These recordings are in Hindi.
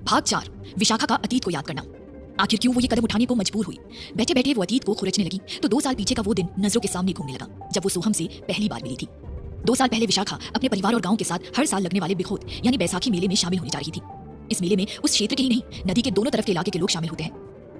भाग 4 विशाखा का अतीत को याद करना। आखिर क्यों वो ये कदम उठाने को मजबूर हुई? बैठे बैठे वो अतीत को खुरचने लगी तो 2 साल पीछे का वो दिन नजरों के सामने घूमने लगा जब वो सोहम से पहली बार मिली थी। 2 साल पहले विशाखा अपने परिवार और गांव के साथ हर साल लगने वाले बिखोत यानी बैसाखी मेले में शामिल होने जा रही थी। इस मेले में उस क्षेत्र के ही नहीं नदी के दोनों तरफ के इलाके के लोग शामिल होते हैं।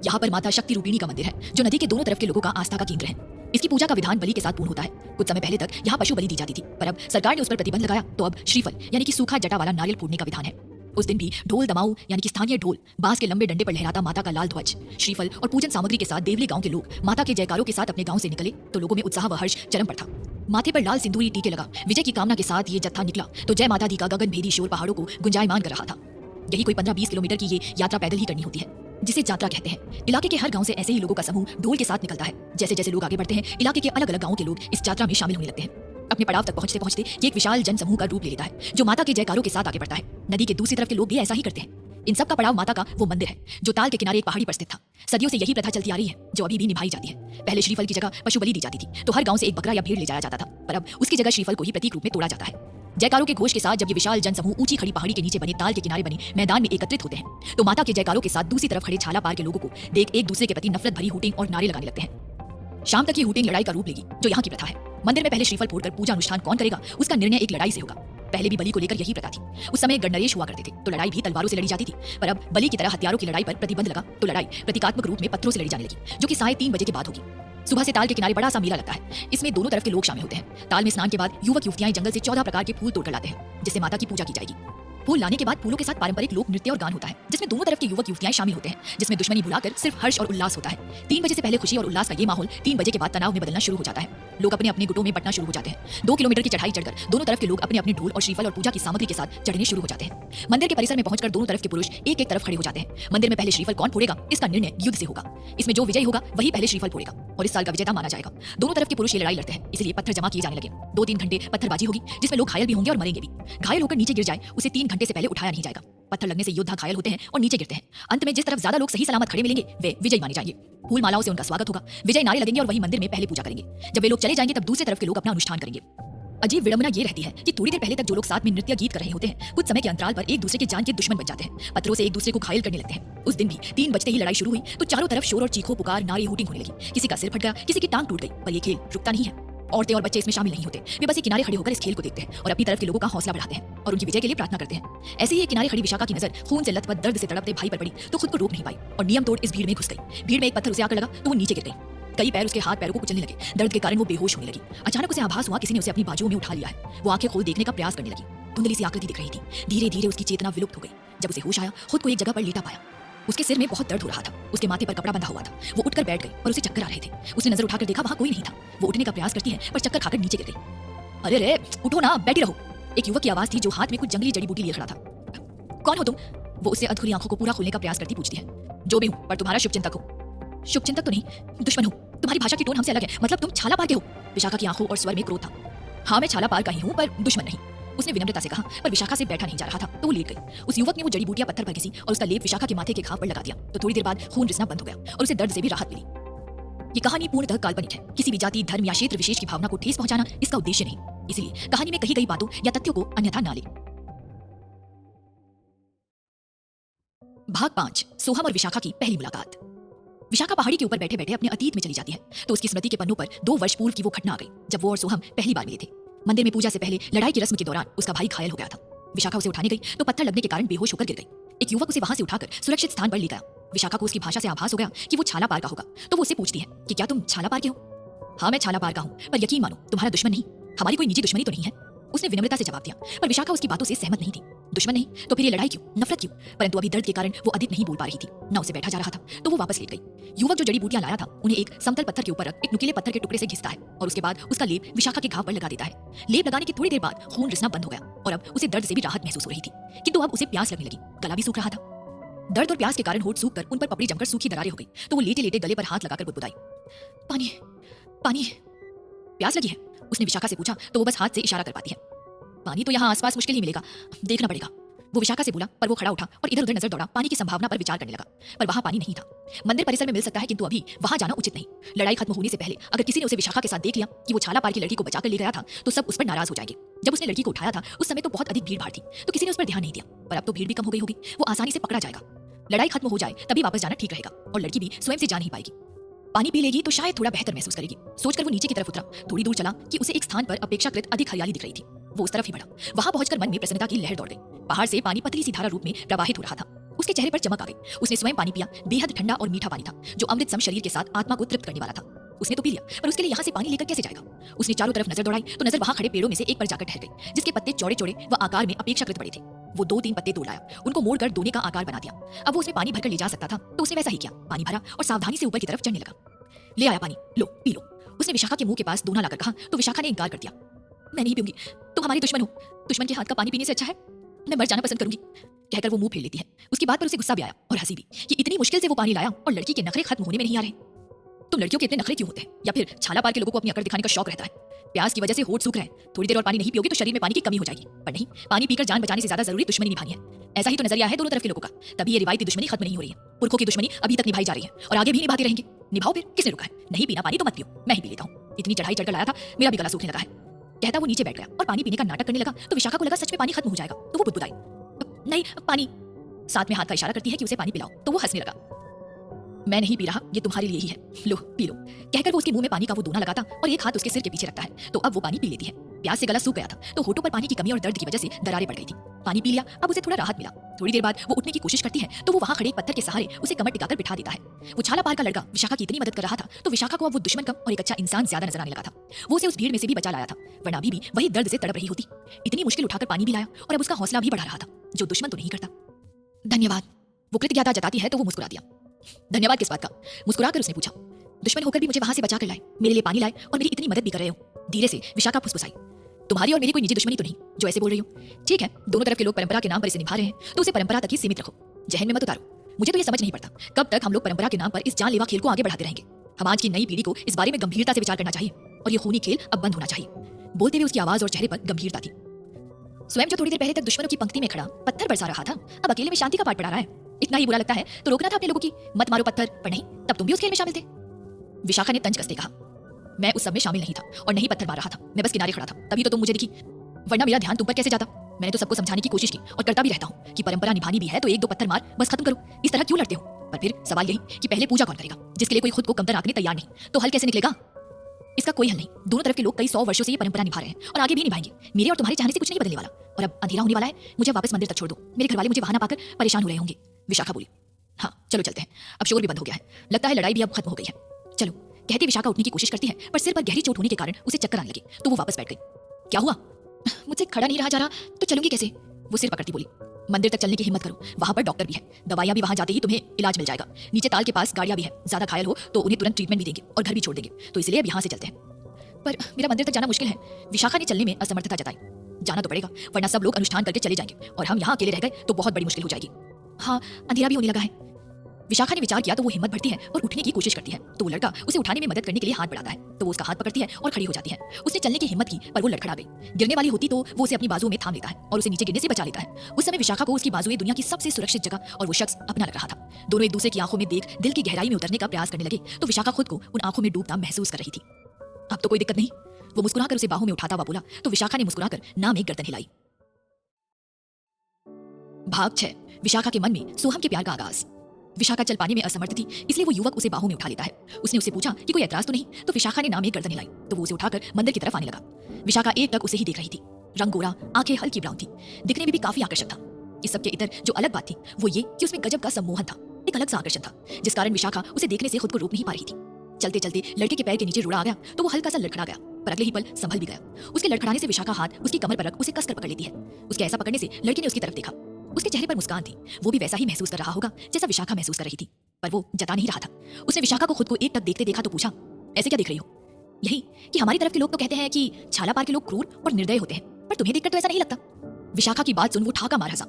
यहाँ पर माता शक्ति रूपिणी का मंदिर है जो नदी के दोनों तरफ के लोगों का आस्था का केंद्र है। इसकी पूजा का विधान बलि के साथ पूर्ण होता है। कुछ समय पहले तक यहाँ पशु बलि दी जाती थी, पर अब सरकार ने उस पर प्रतिबंध लगाया तो अब श्रीफल यानी कि सूखा जटा वाला नारियल फोड़ने का विधान है। उस दिन भी ढोल दमाऊ यानी कि स्थानीय ढोल बांस के लंबे डंडे पर लहराता माता का लाल ध्वज, श्रीफल और पूजन सामग्री के साथ देवली गांव के लोग माता के जयकारों के साथ अपने गांव से निकले तो लोगों में उत्साह व हर्ष चरम पर था। माथे पर लाल सिंदूरी टीके लगा विजय की कामना के साथ ये जत्था निकला तो जय माता दी का गगन भेदी शोर पहाड़ों को गुंजायमान कर रहा था। यही कोई 15-20 किलोमीटर की ये यात्रा पैदल ही करनी होती है जिसे यात्रा कहते हैं। इलाके के हर गांव से ऐसे ही लोगों का समूह ढोल के साथ निकलता है। जैसे जैसे लोग आगे बढ़ते हैं इलाके के अलग अलग गांवों के लोग इस यात्रा में शामिल होने लगते हैं। अपने पड़ाव तक पहुंचते पहुंचते ये एक विशाल जन समूह का रूप ले लेता है जो माता के जयकारों के साथ आगे बढ़ता है। नदी के दूसरी तरफ के लोग भी ऐसा ही करते हैं। इन सब का पड़ाव माता का वो मंदिर है जो ताल के किनारे एक पहाड़ी पर स्थित था। सदियों से यही प्रथा चलती आ रही है जो अभी भी निभाई जाती है। पहले श्रीफल की जगह पशु बलि दी जाती थी तो हर गांव से एक बकरा या भेड़ ले जाया जाता था, पर अब उसकी जगह श्रीफल को ही प्रतीक रूप में तोड़ा जाता है। जयकारों के घोष के साथ जब ये विशाल जनसमूह ऊंची खड़ी पहाड़ी के नीचे बने ताल के किनारे बने मैदान में एकत्रित होते हैं तो माता के जयकारों के साथ दूसरी तरफ खड़े छाला पार के लोगों को देख एक दूसरे के प्रति नफरत भरी हूटिंग और नारे लगाने लगते हैं। शाम तक ये हूटिंग लड़ाई का रूप लेगी जो यहाँ की प्रथा है। मंदिर में पहले श्रीफल फोड़कर पूजा अनुष्ठान कौन करेगा उसका निर्णय एक लड़ाई से होगा। पहले भी बलि को लेकर यही प्रथा थी। उस समय गणनरेश हुआ करते थे तो लड़ाई भी तलवारों से लड़ी जाती थी, पर अब बलि की तरह हथियारों की लड़ाई पर प्रतिबंध लगा तो लड़ाई प्रतीकात्मक रूप में पत्थरों से लड़ी जाने लगी जो कि 3:30 बजे के बाद होगी। सुबह से ताल के किनारे बड़ा सा मेला लगता है। इसमें दोनों तरफ के लोग शामिल होते हैं। ताल में स्नान के बाद युवक युवतियां जंगल से 14 प्रकार के फूल तोड़कर लाते हैं जिससे माता की पूजा की जाएगी। फूल लाने के बाद फूलों के साथ पारंपरिक लोक नृत्य और गान होता है जिसमें दोनों तरफ के युवक युवतियां शामिल होते हैं, जिसमें दुश्मनी भुलाकर सिर्फ हर्ष और उल्लास होता है। 3 बजे से पहले खुशी और उल्लास का ये माहौल 3 बजे के बाद तनाव में बदलना शुरू हो जाता है। लोग अपने अपने गुटों में बंटना शुरू हो जाते हैं। 2 किलोमीटर की चढ़ाई चढ़कर दोनों तरफ के लोग अपने अपने ढोल और श्रीफल और पूजा की सामग्री के साथ चढ़ने शुरू हो जाते हैं। मंदिर के परिसर में पहुंचकर दोनों तरफ के पुरुष एक एक तरफ खड़े हो जाते हैं। मंदिर में पहले श्रीफल कौन फोड़ेगा इसका निर्णय युद्ध से होगा। इसमें जो विजयी होगा वही पहले श्रीफल फोड़ेगा और इस साल का विजेता माना जाएगा। दोनों तरफ के पुरुष ये लड़ाई लड़ते हैं, इसलिए पत्थर जमा किए जाने लगे। 2-3 घंटे पत्थरबाजी होगी जिसमें लोग घायल भी होंगे और मरेंगे भी। घायल होकर नीचे गिर जाए उसे 3 घंटे से पहले उठाया नहीं जाएगा। पत्थर लगने से योद्धा घायल होते हैं और नीचे गिरते हैं। अंत में जिस तरफ ज्यादा लोग सही सलामत खड़े मिलेंगे वे विजयी माने जाएंगे। फूल मालाओं से उनका स्वागत होगा, विजय नारे लगेंगे और वही मंदिर में पहले पूजा करेंगे। जब वे लोग चले जाएंगे तब दूसरी तरफ के लोग अपना अनुष्ठान करेंगे। अजीब विडंबना ये रहती है कि थोड़ी देर पहले तक जो लोग साथ में नृत्य गीत कर रहे होते हैं कुछ समय के अंतराल पर एक दूसरे के जान के दुश्मन बन जाते हैं। पत्थरों से एक दूसरे को घायल करने लगते हैं। उस दिन भी 3 बजते ही लड़ाई शुरू हुई तो चारों तरफ शोर और चीखों पुकार नारे हूटिंग होने लगी। किसी का सिर फट गया, किसी की टांग टूट गई, पर ये खेल रुकता नहीं है। औरतें और बच्चे इसमें शामिल नहीं होते। वे बस एक किनारे खड़े होकर इस खेल को देखते हैं और अपनी तरफ के लोगों का हौसला बढ़ाते हैं और उनकी विजय के लिए प्रार्थना करते हैं। ऐसे ही एक किनारे खड़ी विशाखा की नजर खून से लथपथ दर्द से तड़पते भाई पर पड़ी तो खुद को रोक नहीं पाई और नियम तोड़ इस भीड़ में घुस गई। भीड़ में एक पत्थर उसे आकर लगा तो वो नीचे गिर गई। कई पैर उसके हाथ पैरों को कुचलने लगे। दर्द के कारण वो बेहोश होने लगी। अचानक उसे आभास हुआ किसी ने उसे अपनी बाजुओं में उठा लिया है। वो आंखें खोल देखने का प्रयास करने लगी। धुंधली सी आकृति दिख रही थी। धीरे धीरे उसकी चेतना विलुप्त हो गई। जब उसे होश आया खुद को एक जगह पर लेटा पाया। उसके सिर में बहुत दर्द हो रहा था। उसके माथे पर कपड़ा बंधा हुआ था। वो उठकर बैठ गई और उसे चक्कर आ रहे थे। उसने नजर उठाकर देखा वहां कोई नहीं था। वो उठने का प्रयास करती है पर चक्कर खाकर नीचे गिर गई। अरे रे उठो ना, बैठी रहो। एक युवक की आवाज थी जो हाथ में कुछ जंगली जड़ी बूटी लिए खड़ा था। कौन हो तुम? वो उससे अधखुली आंखों को पूरा खोलने का प्रयास करती पूछती है। जो भी हूं, पर तुम्हारा शुभचिंतक हो। शुभचिंतक तो नहीं, दुश्मन हो। तुम्हारी भाषा की टोन हमसे अलग है। मतलब तुम छाला पार के हो? विशाखा की आंखों और स्वर में क्रोध था। हाँ मैं छाला पार का ही हूँ पर दुश्मन नहीं, उसने विनम्रता से कहा। पर विशाखा से बैठा नहीं जा रहा था तो वो लेट गई। उस युवक ने वो जड़ी बूटियां पत्थर पर घिसी और उसका लेप विशाखा के माथे के घाव पर लगा दिया तो थोड़ी देर बाद खून रिसना बंद हो गया और उसे दर्द से भी राहत मिली। ये कहानी पूर्णतः काल्पनिक है। किसी भी जाति, धर्म या क्षेत्र विशेष की भावना को ठेस पहुंचाना इसका उद्देश्य नहीं। इसलिए कहानी में कही गई बातों या तथ्यों को अन्यथा ना ले। भाग 5 सोहम और विशाखा की पहली मुलाकात। विशाखा पहाड़ी के ऊपर बैठे बैठे अपने अतीत में चली जाती है तो उसकी स्मृति के पन्नों पर 2 वर्ष पूर्व की वो घटना आ गई जब वो और सोहम पहली बार मिले थे। मंदिर में पूजा से पहले लड़ाई की रस्म के दौरान उसका भाई घायल हो गया था। विशाखा उसे उठाने गई तो पत्थर लगने के कारण बेहोश होकर गिर गई। एक युवक उसे वहां से उठाकर सुरक्षित स्थान पर ले गया। विशाखा को उसकी भाषा से आभास हो गया कि वो छाला पार का होगा तो वो उससे पूछती है कि क्या तुम छाला पार के हो? हाँ मैं छाला पार का हूँ, पर यकीन मानो तुम्हारा दुश्मन नहीं। हमारी कोई निजी दुश्मनी तो नहीं है, उसने विनम्रता से जवाब दिया। पर विशाखा उसकी बातों से सहमत नहीं थी। दुश्मन नहीं तो फिर ये लड़ाई क्यों, नफरत क्यों? परंतु अभी दर्द के कारण वो अधिक नहीं बोल पा रही थी, ना उसे बैठा जा रहा था तो वो वापस लेट गई। युवक जो जड़ी बूटियां लाया था उन्हें एक समतल पत्थर के ऊपर रख एक नुकीले पत्थर के टुकड़े से घिसता है और उसके बाद उसका लेप विशाखा के घाव पर लगा देता है। लेप लगाने की थोड़ी देर बाद खून रिसना बंद हो गया और अब उसे दर्द से भी राहत महसूस हो रही थी, किंतु अब उसे प्यास लगने लगी। गला भी सूख रहा था। दर्द और प्यास के कारण होठ सूख कर उन पर पपड़ी जमकर सूखी दरारें हो गई तो वो लेटे लेटे गले पर हाथ लगाकर बुदबुदाई, पानी पानी। प्यास लगी है? उसने विशाखा से पूछा तो वो बस हाथ से इशारा कर पाती है। पानी तो यहाँ आसपास मुश्किल ही मिलेगा, देखना पड़ेगा, वो विशाखा से बोला। पर वो खड़ा उठा और इधर उधर नजर दौड़ा, पानी की संभावना पर विचार करने लगा। पर वहां पानी नहीं था। मंदिर परिसर में मिल सकता है किंतु अभी वहां जाना उचित नहीं। लड़ाई खत्म होने से पहले अगर किसी ने उसे विशाखा के साथ देख लिया कि वो छाला पार की लड़की को बचाकर ले गया था तो सब उस पर नाराज हो जाएंगे। जब उसने लड़की को उठाया था उस समय तो बहुत अधिक भीड़ भाड़ थी तो किसी ने उस पर ध्यान नहीं दिया। पर अब तो भीड़ भी कम हो गई होगी, वो आसानी से पकड़ा जाएगा। लड़ाई खत्म हो जाए तभी वापस जाना ठीक रहेगा और लड़की भी स्वयं से जा नहीं पाएगी। पानी पी लेगी तो शायद थोड़ा बेहतर महसूस करेगी। सोचकर वो नीचे की तरफ उतरा। थोड़ी दूर चला कि उसे एक स्थान पर अपेक्षाकृत अधिक हरियाली दिख रही थी। वो उस तरफ ही बढ़ा। वहां पहुंचकर मन में प्रसन्नता की लहर दौड़ गई। पहाड़ से पानी पतली सी धारा रूप में प्रवाहित हो रहा था। उसके चेहरे पर चमक आ गई। उसने स्वयं पानी पिया। बेहद ठंडा और मीठा पानी था जो अमृत सम शरीर के साथ आत्मा को तृप्त करने वाला था। उसने तो पी लिया, पर उसके लिए यहाँ से पानी लेकर कैसे जाएगा? उसने चारों तरफ नजर दौड़ाई तो नजर वहां खड़े पेड़ों में से एक पर जाकर ठहर गई, जिसके पत्ते चौड़े चौड़े व आकार में अपेक्षाकृत बड़े थे। वो 2-3 पत्ते तोड़ लाया, उनको मोड़कर दोने का आकार बना दिया। अब वो उसमें पानी भरकर ले जा सकता था तो उसने वैसा ही किया। पानी भरा और सावधानी से ऊपर की तरफ चढ़ने लगा। ले आया पानी, लो पी लो। उसने विशाखा के मुंह के पास दोना लाकर कहा तो विशाखा ने इनकार कर दिया। मैं नहीं पीऊंगी, तुम हमारी दुश्मन हो। दुश्मन के हाथ का पानी पीने से अच्छा है मैं मर जाना पसंद करूंगी। कहकर वो मुंह फेर लेती है। उसकी बात पर उसे गुस्सा भी आया और हंसी भी कि इतनी मुश्किल से वो पानी लाया और लड़की के नखरे खत्म होने में नहीं आ रहे। तुम लड़कियों के इतने नखरे क्यों होते हैं? या फिर छाला पार के लोगों को अपनी अकड़ दिखाने का शौक रहता है? प्यास की वजह से होठ सूख रहे हैं, थोड़ी देर और पानी नहीं पियोगे तो शरीर में पानी की कमी हो जाएगी। पर नहीं, पानी पीकर जान बचाने से ज्यादा जरूरी दुश्मनी निभानी है। ऐसा ही तो नजरिया है दोनों तरफ के लोगों का, तभी ये रिवायती दुश्मनी खत्म नहीं हो रही है। पुरखों की दुश्मनी अभी तक निभाई जा रही है और आगे भी निभाते रहेंगे। निभाओ फिर, किसने रुका है? नहीं पीना पानी तो मत पियो, मैं ही पी लेता हूँ। इतनी चढ़ाई चढ़कर लाया था, मेरा भी गला सूखने लगा है। कहता वो नीचे बैठ गया और पानी पीने का नाटक करने लगा तो विशाखा को लगा सच में पानी खत्म हो जाएगा। तो वो बुदबुदाई, नहीं पानी। साथ में हाथ का इशारा करती है कि उसे पानी पिलाओ तो वो हंसने लगा। मैं नहीं पी रहा, ये तुम्हारे लिए ही है, लो पी लो। कहकर वो उसके मुंह में पानी का वो दोना लगाता और एक हाथ उसके सिर के पीछे रखता है तो अब वो पानी पी लेती है। प्यास से गला सूख गया था तो होठों पर पानी की कमी और दर्द की वजह से दरारें पड़ गई थी। पानी पी लिया, अब उसे थोड़ा राहत मिला। थोड़ी देर बाद वो उठने की कोशिश करती है तो वो वहां खड़े एक पत्थर के सहारे उसे कमर टिकाकर बिठा देता है। वो छाला पार का लड़का विशाखा की इतनी मदद कर रहा था तो विशाखा को अब वो दुश्मन कम और एक अच्छा इंसान ज्यादा नजर आने लगा था। वो उसे उस भीड़ में से भी बचा लाया था, वरना अभी भी वही दर्द से तड़प रही होती। इतनी मुश्किल उठाकर पानी भी लाया और अब उसका हौसला भी बढ़ा रहा था, जो दुश्मन तो नहीं करता। धन्यवाद, वो कृतज्ञता जताती है तो वो मुस्कुरा दिया। धन्यवाद किस बात का? मुस्कुराकर उसने पूछा। दुश्मन होकर भी मुझे वहां से बचा कर लाए, मेरे लिए पानी लाए और मेरी इतनी मदद भी कर रहे हो। धीरे से विशाखा फुसफुसाई। तुम्हारी और मेरी कोई निजी दुश्मनी तो नहीं जो ऐसे बोल रही हो? ठीक है, दोनों तरफ के लोग परंपरा के नाम पर इसे निभा रहे हैं तो उसे परंपरा तक ही सीमित रखो, जहन में मत उतारो। मुझे तो ये समझ नहीं पड़ता कब तक हम लोग परंपरा के नाम पर इस जानलेवा खेल को आगे बढ़ाते रहेंगे। हम आज की नई पीढ़ी को इस बारे में गंभीरता से विचार करना चाहिए और ये खूनी खेल अब बंद होना चाहिए। बोलते हुए उसकी आवाज और चेहरे पर गंभीरता थी। स्वयं जो थोड़ी देर पहले तक दुश्मनों की पंक्ति में खड़ा पत्थर बरसा रहा था, अब अकेले में शांति का पाठ पढ़ा रहा है। इतना ही बुरा लगता है तो रोकना था अपने लोगों की, मत मारो पत्थर। पर नहीं, तब तुम भी उस खेल में शामिल थे। विशाखा ने तंज कसते कहा, मैं उस सब में शामिल नहीं था और नहीं पत्थर मार रहा था, मैं बस किनारे खड़ा था, तभी तो तुम मुझे दिखी, वरना मेरा ध्यान तुम पर कैसे जाता? मैंने तो सबको समझाने की कोशिश की और करता भी रहता हूँ कि परंपरा निभानी भी है तो 1-2 पत्थर मार बस खत्म करो। इस तरह क्यों लड़ते हो? पर फिर सवाल यही कि पहले पूजा कौन करेगा? जिसके लिए कोई खुद को कमतर आंकने तैयार नहीं, तो हल कैसे निकलेगा? इसका कोई हल नहीं। दोनों तरफ के लोग कई 100 वर्षों से ये परंपरा निभा रहे हैं और आगे भी निभाएंगे। मेरे और तुम्हारे चाहने से कुछ नहीं बदलने वाला। और अब अंधेरा होने वाला है, मुझे वापस मंदिर तक छोड़ दो। मेरे घर वाले मुझे वहां ना पाकर परेशान हो रहे होंगे। विशाखा बोली। हाँ चलो चलते हैं, अब शोर भी बंद हो गया है, लगता है लड़ाई भी अब खत्म हो गई है। चलो। कहती विशाखा उठने की कोशिश करती है पर सिर पर गहरी चोट होने के कारण उसे चक्कर आने लगे तो वो वापस बैठ गई। क्या हुआ? मुझसे खड़ा नहीं रहा जा रहा तो चलूंगी कैसे? वो सिर पकड़ती बोली। मंदिर तक चलने की हिम्मत करो, वहां पर डॉक्टर भी है, दवाइयां भी वहां जाते ही तुम्हें इलाज मिल जाएगा। नीचे ताल के पास गाड़ियां भी है, ज्यादा घायल हो तो उन्हें तुरंत ट्रीटमेंट भी देंगे और घर भी छोड़ देंगे, तो इसलिए अब यहाँ से चलते हैं। पर मेरा मंदिर तक जाना मुश्किल है। विशाखा ने चलने में असमर्थता जताई। जाना तो पड़ेगा, वरना सब लोग अनुष्ठान करके चले जाएंगे और हम यहाँ अकेले रह गए तो बहुत बड़ी मुश्किल हो जाएगी। हाँ, अंधेरा भी होने लगा है। विशाखा ने विचार किया तो वो हिम्मत भरती है और उठने की कोशिश करती है तो वो लड़का उसे उठाने में मदद करने के लिए हाथ बढ़ाता है तो वो उसका हाथ पकड़ती है और खड़ी हो जाती है। उसने चलने की हिम्मत की पर वो लड़खड़ा गई। गिरने वाली होती तो वो उसे अपनी बाजुओं में थाम लेता है और उसे नीचे गिरने से बचा लेता है। उस समय विशाखा को उसकी बाजुएं दुनिया की सबसे सुरक्षित जगह और वो शख्स अपना लग रहा था। दोनों एक दूसरे की आंखों में देख दिल की गहराई में उतरने का प्रयास करने लगे तो विशाखा खुद को उन आंखों में डूबता महसूस कर रही थी। अब तो कोई दिक्कत नहीं, वो मुस्कुराकर उसे बाहों में उठाता हुआ बोला तो विशाखा ने मुस्कुराकर नाम एक गर्दन हिलाई। भाग 6। विशाखा के मन में सोहम के प्यार का आगाज। विशाखा चल पाने में असमर्थ थी इसलिए वो युवक उसे बाहों में उठा लेता है। उसने उसे पूछा कि कोई ऐतराज तो नहीं, तो विशाखा ने नाम एक गर्दन हिलाई तो वो उसे उठाकर मंदिर की तरफ आने लगा। विशाखा एक टक उसे ही देख रही थी। रंग गोरा, आंखें हल्की ब्राउन थी, दिखने में भी काफी आकर्षक था। इस सब के इतर जो अलग बात थी वो ये कि उसमें गजब का सम्मोहन था, एक अलग सा आकर्षण था जिस कारण विशाखा उसे देखने से खुद को रोक नहीं पा रही थी। चलते चलते लड़के के पैर के नीचे रोड़ा आ गया तो वो हल्का सा लड़खड़ा गया, पर अगले ही पल संभल भी गया। उसके लड़खड़ाने से विशाखा हाथ उसकी कमर पर रख उसे कसकर पकड़ लेती है। उसके ऐसा पकड़ने से लड़के ने उसकी तरफ देखा। उसके चेहरे पर मुस्कान थी, वो भी वैसा ही महसूस कर रहा होगा जैसा विशाखा महसूस कर रही थी, पर वो जता नहीं रहा था। उसने विशाखा को खुद को एक टक देखते देखा तो पूछा, ऐसे क्या देख रही हो? यही कि हमारी तरफ के लोग तो कहते हैं कि छाला पार के लोग क्रूर और निर्दय होते हैं, पर तुम्हें देखकर तो ऐसा नहीं लगता। विशाखा की बात सुन वो ठाका मार हंसा।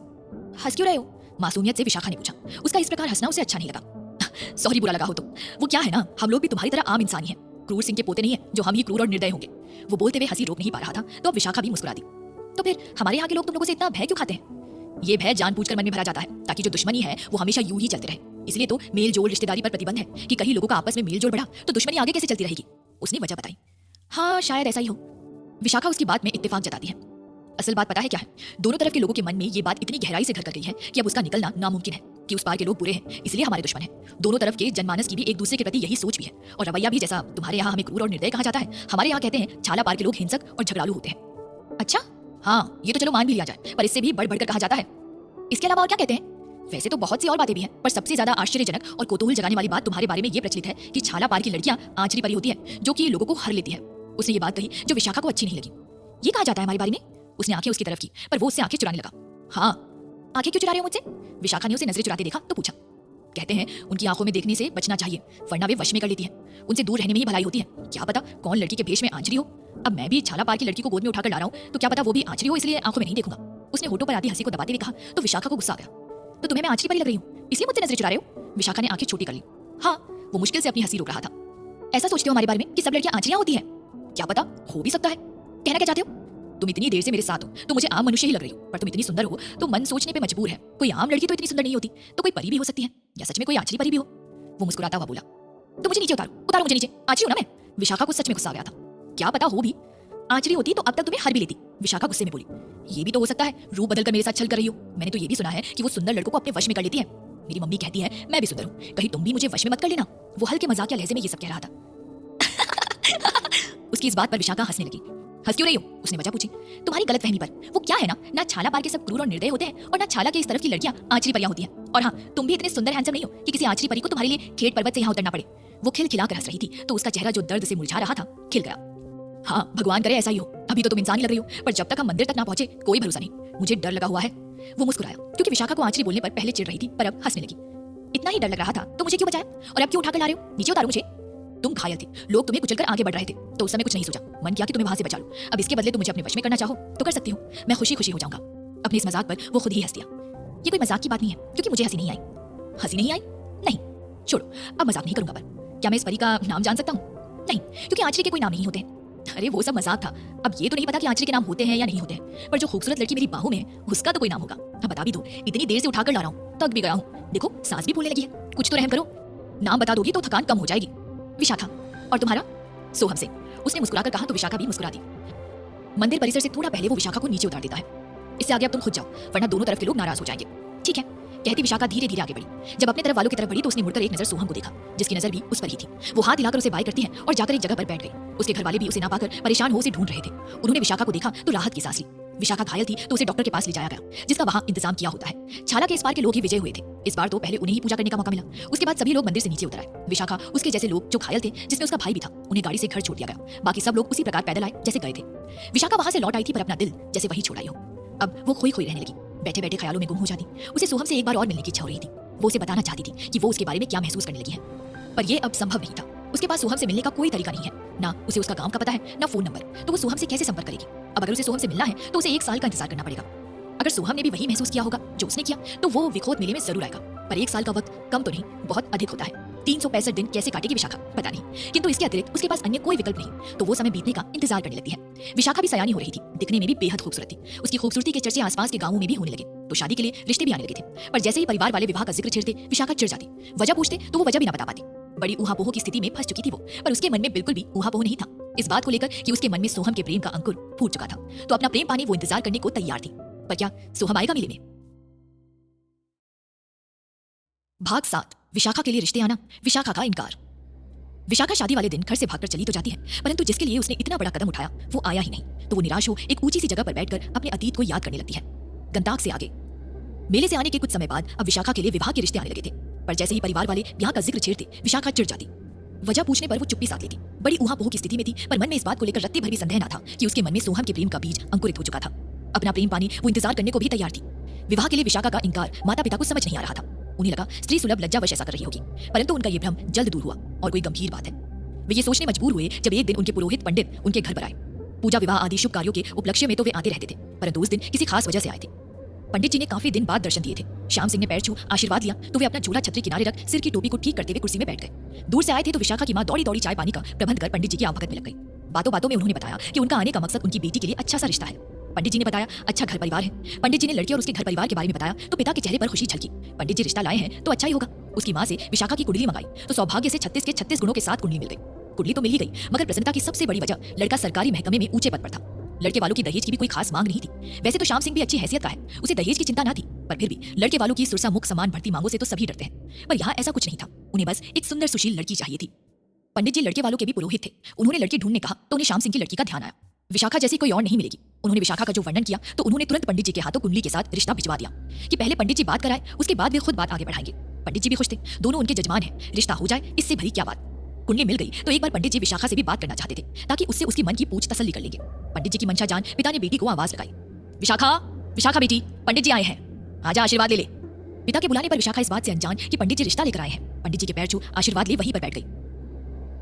हंस क्यों रहे हो? मासूमियत से विशाखा ने पूछा। उसका इस प्रकार हंसना उसे अच्छा नहीं लगा। सॉरी, बुरा लगा हो तो। वो क्या है ना, हम लोग भी तुम्हारी तरह आम इंसान ही हैं, क्रूर सिंह के पोते नहीं है जो हम ही क्रूर और निर्दय होंगे। वो बोलते हुए हंसी रोक नहीं पा रहा था तो अब विशाखा भी मुस्कुरा दी। तो फिर हमारे यहाँ के लोग तुम लोगों से इतना भय क्यों खाते हैं? ये भय जानबूझकर मन में भरा जाता है ताकि जो दुश्मनी है वो हमेशा यूं ही चलते रहे। इसलिए तो मेल जोल रिश्तेदारी पर प्रतिबंध है कि कहीं लोगों का आपस में मेल जोल बढ़ा तो दुश्मनी आगे कैसे चलती रहेगी। उसने वजह बताई। हाँ शायद ऐसा ही हो। विशाखा उसकी बात में इत्तेफाक जताती है। असल बात पता है क्या है? दोनों तरफ के लोगों के मन में ये बात इतनी गहराई से घर कर गई है कि अब उसका निकलना नामुमकिन है कि उस पार के लोग बुरे हैं इसलिए हमारे दुश्मन हैं। दोनों तरफ के जनमानस की भी एक दूसरे के प्रति यही सोच भी है और रवैया भी। जैसा तुम्हारे यहाँ हमें क्रूर और निर्दय कहा जाता है, हमारे यहाँ कहते हैं छाला पार के लोग हिंसक और झगड़ालू होते हैं। अच्छा हाँ, ये तो चलो मान भी लिया जाए, पर इससे भी बढ़ बढ़कर कहा जाता है। इसके अलावा और क्या कहते हैं? वैसे तो बहुत सी और बातें भी हैं, पर सबसे ज्यादा आश्चर्यजनक और कौतूहल जगाने वाली बात तुम्हारे बारे में ये प्रचलित है कि छाला पार की लड़कियां आंचरी परी होती है जो कि लोगों को हर लेती है। उसने ये बात कही जो विशाखा को अच्छी नहीं लगी। ये कहा जाता है हमारे बारे में। उसने आंखें उसकी तरफ की, पर वो उससे आंखें चुराने लगा। हाँ, आंखें क्यों चुरा रहे हो मुझसे? विशाखा ने उसे नजरें चुराते देखा तो पूछा। कहते हैं उनकी आंखों में देखने से बचना चाहिए, वरना वे वश में कर लेती है। उनसे दूर रहने में ही भलाई होती है। क्या पता कौन लड़की के भेष में आंचरी हो। अब मैं भी छाला पार की लड़की को गोद में उठाकर ला रहा हूँ, तो क्या पता वो भी आंचरी हो, इसलिए आंखों में नहीं देखूंगा। उसने होठों पर आती हंसी को दबाते हुए कहा तो विशाखा को गुस्सा आ गया। तो तुम्हें मैं आंचरी परी लग रही हूँ, इसलिए मुझसे नजरें चुरा रहे हो? विशाखा ने आंखें छोटी कर ली। हाँ, वो मुश्किल से अपनी हंसी रोक रहा था। ऐसा सोचते हो हमारे बारे में कि सब लड़कियां आंचरियां होती हैं? क्या पता, हो भी सकता है। कहना क्या चाहते हो? तुम इतनी देर से मेरे साथ हो तो मुझे आम मनुष्य ही लग रही हो, पर तुम इतनी सुंदर हो तो मन सोचने पे मजबूर है। कोई आम लड़की तो इतनी सुंदर नहीं होती, तो कोई परी भी हो सकती है, या सच में कोई आंचरी परी भी हो। वो मुस्कुराता हुआ बोला। तो मुझे नीचे उतारो मुझे नीचे। आंचरी हूं ना मैं? विशाखा को सच में गुस्सा आ गया था। क्या पता हो भी। आंचरी होती तो अब तक तुम्हें हर भी लेती। विशाखा गुस्से में बोली। ये भी तो हो सकता है, रूप बदलकर मेरे साथ छल कर रही हो। मैंने तो ये भी सुना है कि वो सुंदर लड़कों को अपने वश में कर लेती है। मेरी मम्मी कहती है मैं भी सुंदर हूँ, कहीं तुम भी मुझे वश में मत कर लेना। वो हल्के मजाकिया लहजे में ये सब कह रहा था। उसकी इस बात पर विशाखा हंसने लगी। हंस क्यों रही हो? उसने वजह पूछी। तुम्हारी गलतफहमी पर। वो क्या है ना छाला पार के सब क्रूर और निर्दय होते हैं और ना छाला के इस तरफ की लड़कियां आंचरी परियां होती हैं। और हाँ, तुम भी इतने सुंदर हैंडसम नहीं हो कि किसी आंचरी परी को तुम्हारे लिए खेत पर्वत से यहाँ उतरना पड़े। वो खिलखिलाकर हंस रही थी तो उसका चेहरा जो दर्द से मुरझा रहा था खिल गया। हाँ, भगवान करे ऐसा ही हो। अभी तो तुम इंसान ही लग रही हो, पर जब तक हम मंदिर तक ना पहुंचे कोई भरोसा नहीं। मुझे डर लगा हुआ है। वो मुस्कुराया क्योंकि विशाखा को आंचरी बोलने पर पहले चिढ़ रही थी, पर अब हंसने लगी। इतना ही डर लग रहा था तो मुझे क्यों बचाया और अब क्यों उठाकर ला रहे हो? नीचे उतारो मुझे। तुम घायल थे, लोग तुम्हें कुचलकर आगे बढ़ रहे थे, तो उस समय कुछ नहीं सोचा। मन किया कि तुम्हें वहां से बचा लूं। अब इसके बदले तुम मुझे अपने वश में करना चाहो तो कर सकती हो। मैं खुशी खुशी हो जाऊंगा। अपने इस मजाक पर वो खुद ही हंस दिया। ये कोई मजाक की बात नहीं है, क्योंकि मुझे हंसी नहीं आई। हंसी नहीं आई? नहीं, छोड़ो, अब मजाक नहीं करूंगा। पर क्या मैं इस परी का नाम जान सकता हूँ? नहीं, क्योंकि आंचरी के कोई नाम नहीं होते। अरे वो सब मजाक था। अब ये तो नहीं पता कि आंचरी के नाम होते हैं या नहीं होते हैं, पर जो खूबसूरत लड़की मेरी बाहों में है उसका तो कोई नाम होगा। अब बता भी दो, इतनी देर से उठाकर ला रहा हूँ, थक भी गया हूँ। देखो सांस भी फूलने लगी है, कुछ तो रहम करो। नाम बता दोगी तो थकान कम हो जाएगी। विशाखा। और तुम्हारा? सोहम से। उसने मुस्कुराकर कहा तो विशाखा भी मुस्कुरा दी। मंदिर परिसर से थोड़ा पहले वो विशाखा को नीचे उतार देता है। इससे आगे अब तुम खुद जाओ, वरना दोनों तरफ के लोग नाराज हो जाएंगे। ठीक है, कहती विशाखा धीरे धीरे आगे बढ़ी। जब अपने तरफ वालों की तरफ बढ़ी तो उसने मुड़कर एक नजर सोहम को देखा, जिसकी नजर भी उस पर ही थी। वो हाथ हिलाकर उसे बाय करती है और जाकर एक जगह पर बैठ गई। उसके घर वाले भी उसे ना पाकर परेशान हो उसे ढूंढ रहे थे। उन्होंने विशाखा को देखा तो राहत की सांस ली। विशाखा घायल थी तो उसे डॉक्टर के पास ले जाया गया, जिसका वहां इंतजाम किया होता है। छाला के इस पार के लोग ही विजय हुए थे। इस बार तो पहले उन्हें ही पूजा करने का मौका मिला। उसके बाद सभी लोग मंदिर से नीचे उतर आए। विशाखा, उसके जैसे लोग जो घायल थे, जिसमें उसका भाई भी था, उन्हें गाड़ी से घर छोड़ दिया गया। बाकी सब लोग उसी प्रकार पैदल आए जैसे गए थे। विशाखा वहां से लौट आई थी, पर अपना दिल जैसे वही छोड़ आई हो। अब वो खोई खोई रहने लगी, बैठे बैठे ख्यालों में गुम हो जाती। उसे सोहम से एक बार और मिलने की इच्छा हो रही थी। वो उसे बताना चाहती थी कि वो उसके बारे में क्या महसूस करने लगी है, पर यह अब संभव नहीं था। उसके पास सोहम से मिलने का कोई तरीका नहीं है, ना उसे उसका गांव का पता है, ना फोन नंबर। तो वो सोहम से कैसे संपर्क करेगी? अब अगर उसे सोहम से मिलना है तो उसे 1 साल का इंतजार करना पड़ेगा। अगर सोहम ने भी वही महसूस किया होगा जो उसने किया, तो वो विखोत मेले में जरूर आएगा। पर 1 साल का वक्त कम तो नहीं, बहुत अधिक होता है। 365 दिन कैसे काटेगी विशाखा पता नहीं, किंतु इसके अतिरिक्त उसके पास अन्य कोई विकल्प नहीं। तो वो समय बीतने का इंतजार करने लगती है। विशाखा भी सयानी हो रही थी, दिखने में भी बेहद खूबसूरत थी। उसकी खूबसूरती के चर्चे आसपास के गांवों में भी होने लगे, तो शादी के लिए रिश्ते भी आने लगे थे। पर जैसे ही परिवार वाले विवाह का जिक्र छेड़ते, विशाखा चिढ़ जाती। वजह पूछते तो वो वजह भी ना बता पाती। बड़ी ऊहापोह की स्थिति में फंस चुकी थी वो, पर उसके मन में बिल्कुल भी ऊहापोह नहीं था। इस बात को लेकर कि उसके मन में सोहम के प्रेम का अंकुर फूट चुका था, तो अपना प्रेम पाने वो इंतजार करने को तैयार थी। पर क्या सोहम आएगा मिले में? भाग 7। विशाखा के लिए रिश्ते आना, विशाखा का इनकार। विशाखा शादी वाले दिन घर से भागकर चली तो जाती है, परंतु जिसके लिए उसने इतना बड़ा कदम उठाया वो आया ही नहीं। तो वो निराश हो एक ऊंची सी जगह पर बैठकर अपने अतीत को याद करने लगती है। गंताक से आगे। मेले से आने के कुछ समय बाद अब विशाखा के लिए विवाह के रिश्ते आने लगे थे, पर जैसे ही परिवार वाले ब्याह का जिक्र छेड़ते, विशाखा चिढ़ जाती। वजह पूछने पर वो चुप्पी साध लेती। बड़ी ऊहापोह की स्थिति में थी, पर मन में इस बात को लेकर रत्ती भर भी संदेह ना था कि उसके मन में सोहम के प्रेम का बीज अंकुरित हो चुका था। अपना प्रेम पाने वो इंतजार करने को भी तैयार थी। विवाह के लिए विशाखा का इनकार माता पिता को समझ नहीं आ रहा था। उन्हें लगा स्त्री सुलभ लज्जावश ऐसा कर रही होगी, परंतु उनका ये भ्रम जल्द दूर हुआ और कोई गंभीर बात है। वे ये सोचने मजबूर हुए जब एक दिन उनके पुरोहित पंडित उनके घर पर आए। पूजा विवाह आदि शुभ कार्यों के उपलक्ष्य में तो वे आते रहते थे, परंतु उस दिन किसी खास वजह से आए थे। पंडित जी ने काफी दिन बाद दर्शन दिए थे। श्याम सिंह ने पैर छू आशीर्वाद लिया तो वे अपना झोला छतरी किनारे रख सिर की टोपी को ठीक करते हुए कुर्सी में बैठ गए। दूर से आए थे तो विशाखा की मां दौड़ी दौड़ी चाय पानी का प्रबंध कर पंडित जी की आवभगत में लग गई। बातों बातों में उन्होंने बताया कि उनका आने का मकसद उनकी बेटी के लिए अच्छा सा रिश्ता है। पंडित जी ने बताया अच्छा घर परिवार है। पंडित जी ने लड़की और उसके घर परिवार के बारे में बताया तो पिता के चेहरे पर खुशी झलकी। पंडित जी रिश्ता लाए हैं तो अच्छा ही होगा। उसकी मां से विशाखा की कुंडली मंगाई तो सौभाग्य से 36 के 36 गुणों के साथ कुंडली मिल गई। कुंडली तो मिल ही गई, मगर प्रसन्नता की सबसे बड़ी वजह लड़का सरकारी महकमे में ऊंचे पद पर था। लड़के वालों की दहेज की भी कोई खास मांग नहीं थी। वैसे तो श्याम सिंह भी अच्छी हैसियत का है, उसे दहेज की चिंता ना थी, पर फिर भी लड़के वालों की सुरसा मुख समान बढ़ती मांगों से तो सभी डरते हैं। पर यहाँ ऐसा कुछ नहीं था, उन्हें बस एक सुंदर सुशील लड़की चाहिए थी। पंडित जी लड़के वालों के भी पुरोहित थे। उन्होंने लड़की ढूंढने कहा तो उन्हें श्याम सिंह की लड़की का ध्यान आया। विशाखा जैसी कोई और नहीं मिलेगी। उन्होंने विशाखा का जो वर्णन किया तो उन्होंने तुरंत पंडित जी के हाथों कुंडली के साथ रिश्ता भिजवा दिया कि पहले पंडित जी बात कराए, उसके बाद वे खुद बात आगे बढ़ाएंगे। पंडित जी भी खुश थे, दोनों उनके जजमान हैं, रिश्ता हो जाए इससे भरी क्या बात। कुंडली मिल गई तो एक बार पंडित जी विशाखा से भी बात करना चाहते थे ताकि उससे उसकी मन की पूछ तसल्ली कर लेंगे। पंडित जी की मंशा जान पिता ने बेटी को आवाज लगाई, विशाखा विशाखा बेटी, पंडित जी आए हैं, आजा आशीर्वाद ले ले। पिता के बुलाने पर विशाखा इस बात से अनजान कि पंडित जी रिश्ता लेकर आए हैं, पंडित जी के पैर छू आशीर्वाद ले वहीं पर बैठ गई।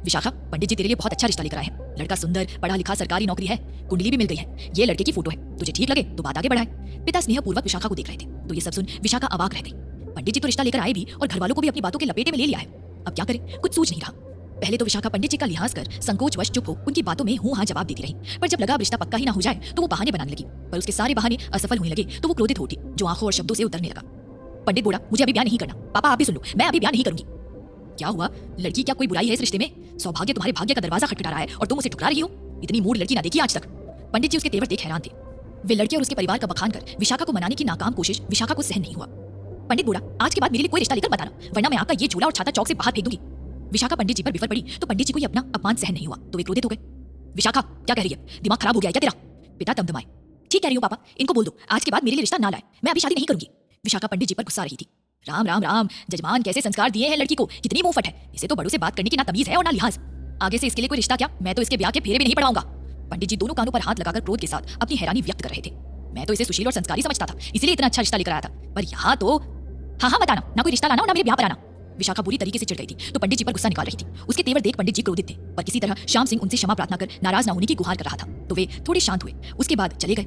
विशाखा, पंडित जी तेरे लिए बहुत अच्छा रिश्ता लेकर आए हैं, लड़का सुंदर, पढ़ा लिखा, सरकारी नौकरी है, कुंडली भी मिल गई है, ये लड़के की फोटो है, तुझे ठीक लगे तो बात आगे बढ़ाए। पिता स्नेहपूर्वक विशाखा को देख रहे थे तो ये सब सुन विशाखा अवाक रह गई। पंडित जी तो रिश्ता लेकर आए भी और घर वालों को भी अपनी बातों के लपेटे में ले लिया है, अब क्या करे, कुछ सूझ नहीं रहा। पहले तो विशाखा पंडित जी का लिहाज कर संकोचवश चुप हो उनकी बातों में हूं हां जवाब देती रही, पर जब लगा अब रिश्ता पक्का ही ना हो जाए तो वो बहाने बनाने लगी, पर उसके सारे बहाने असफल होने लगे तो वो क्रोधित हो उठी, जो आंखों और शब्दों से उतरने लगा। पंडित बोला, मुझे अभी ब्याह नहीं करना, पापा आप भी सुन लो, मैं अभी ब्याह नहीं करूंगी। क्या हुआ, लड़की क्या कोई बुराई है इस रिश्ते में? सौभाग्य तुम्हारे भाग्य का दरवाजा खटखटा रहा है और तुम उसे ठुकरा रही हो, इतनी मूड लड़की ना देखी आज तक। पंडित जी उसके तेवर देख हैरान थे। वे लड़के और उसके परिवार का बखान कर विशाखा को मनाने की नाकाम कोशिश विशाखा को सहन नहीं हुआ। पंडित बोला, आज के बाद मेरे लिए कोई रिश्ता लेकर बताना, वरना मैं आपका ये झूला और छाता चौक से बाहर फेंक दूंगी। विशाखा पंडित जी पर बिफर पड़ी तो पंडित जी को ये अपना अपमान सहन नहीं हुआ तो वे क्रोधित हो गए। विशाखा क्या कह रही है, दिमाग खराब हो गया है क्या तेरा? पिता दमदमाए, ठीक कह रही हूँ पापा, इनको बोल दो आज के बाद मेरे लिए रिश्ता ना लाए, मैं अभी शादी नहीं करूंगी। विशाखा पंडित जी पर गुस्सा रही थी। राम राम राम, जजमान कैसे संस्कार दिए हैं लड़की को, कितनी मुंहफट है, इसे तो बड़ों से बात करने की ना तमीज है और ना लिहाज। आगे से इसके लिए कोई रिश्ता क्या, मैं तो इसके ब्याह के फेरे भी नहीं पड़ाऊंगा। पंडित जी दोनों कानों पर हाथ लगाकर क्रोध के साथ अपनी हैरानी व्यक्त कर रहे थे। मैं तो इसे सुशील और संस्कारी समझता था, इसलिए इतना अच्छा रिश्ता लेकर आया था, पर यहाँ तो हाँ बताना, ना कोई रिश्ता लाना और ना मेरे ब्याह पर आना। विशाखा बुरी तरीके से चिढ़ गई थी तो पंडित जी पर गुस्सा निकाल रही थी। उसके तेवर देख पंडित जी क्रोधित थे, पर किसी तरह श्याम सिंह उनसे क्षमा प्रार्थना कर नाराज ना होने की गुहार कर रहा था तो वे थोड़े शांत हुए, उसके बाद चले गए।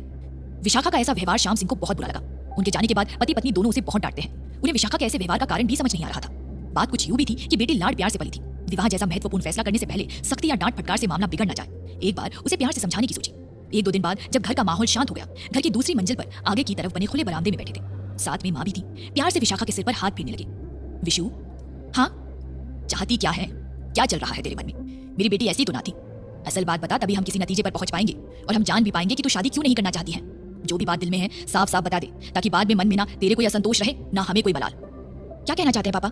विशाखा का ऐसा व्यवहार श्याम सिंह को बहुत बुरा लगा। उनके जाने के बाद पति पत्नी दोनों उसे बहुत डांटते हैं। उन्हें विशाखा के ऐसे व्यवहार का कारण भी समझ नहीं आ रहा था। बात कुछ यूं भी थी कि बेटी लाड प्यार से पली थी, विवाह जैसा महत्वपूर्ण फैसला करने से पहले सख्ती या डांट फटकार से मामला बिगड़ न जाए। एक बार उसे प्यार से समझाने की सोची। एक दो दिन बाद जब घर का माहौल शांत हो गया, घर की दूसरी मंजिल पर आगे की तरफ बने खुले बरामदे में बैठे थे, साथ में माँ भी थी। प्यार से विशाखा के सिर पर हाथ फेरने लगे। विशु, हाँ चाहती क्या है, क्या चल रहा है तेरे मन में? मेरी बेटी ऐसी तो ना थी, असल बात बता, तभी हम किसी नतीजे पर पहुंच पाएंगे और हम जान भी पाएंगे कि तू शादी क्यों नहीं करना चाहती है। जो भी बात दिल में है साफ साफ बता दे, ताकि बाद में मन में ना तेरे कोई असंतोष रहे ना हमें कोई मलाल। क्या कहना चाहते हैं पापा?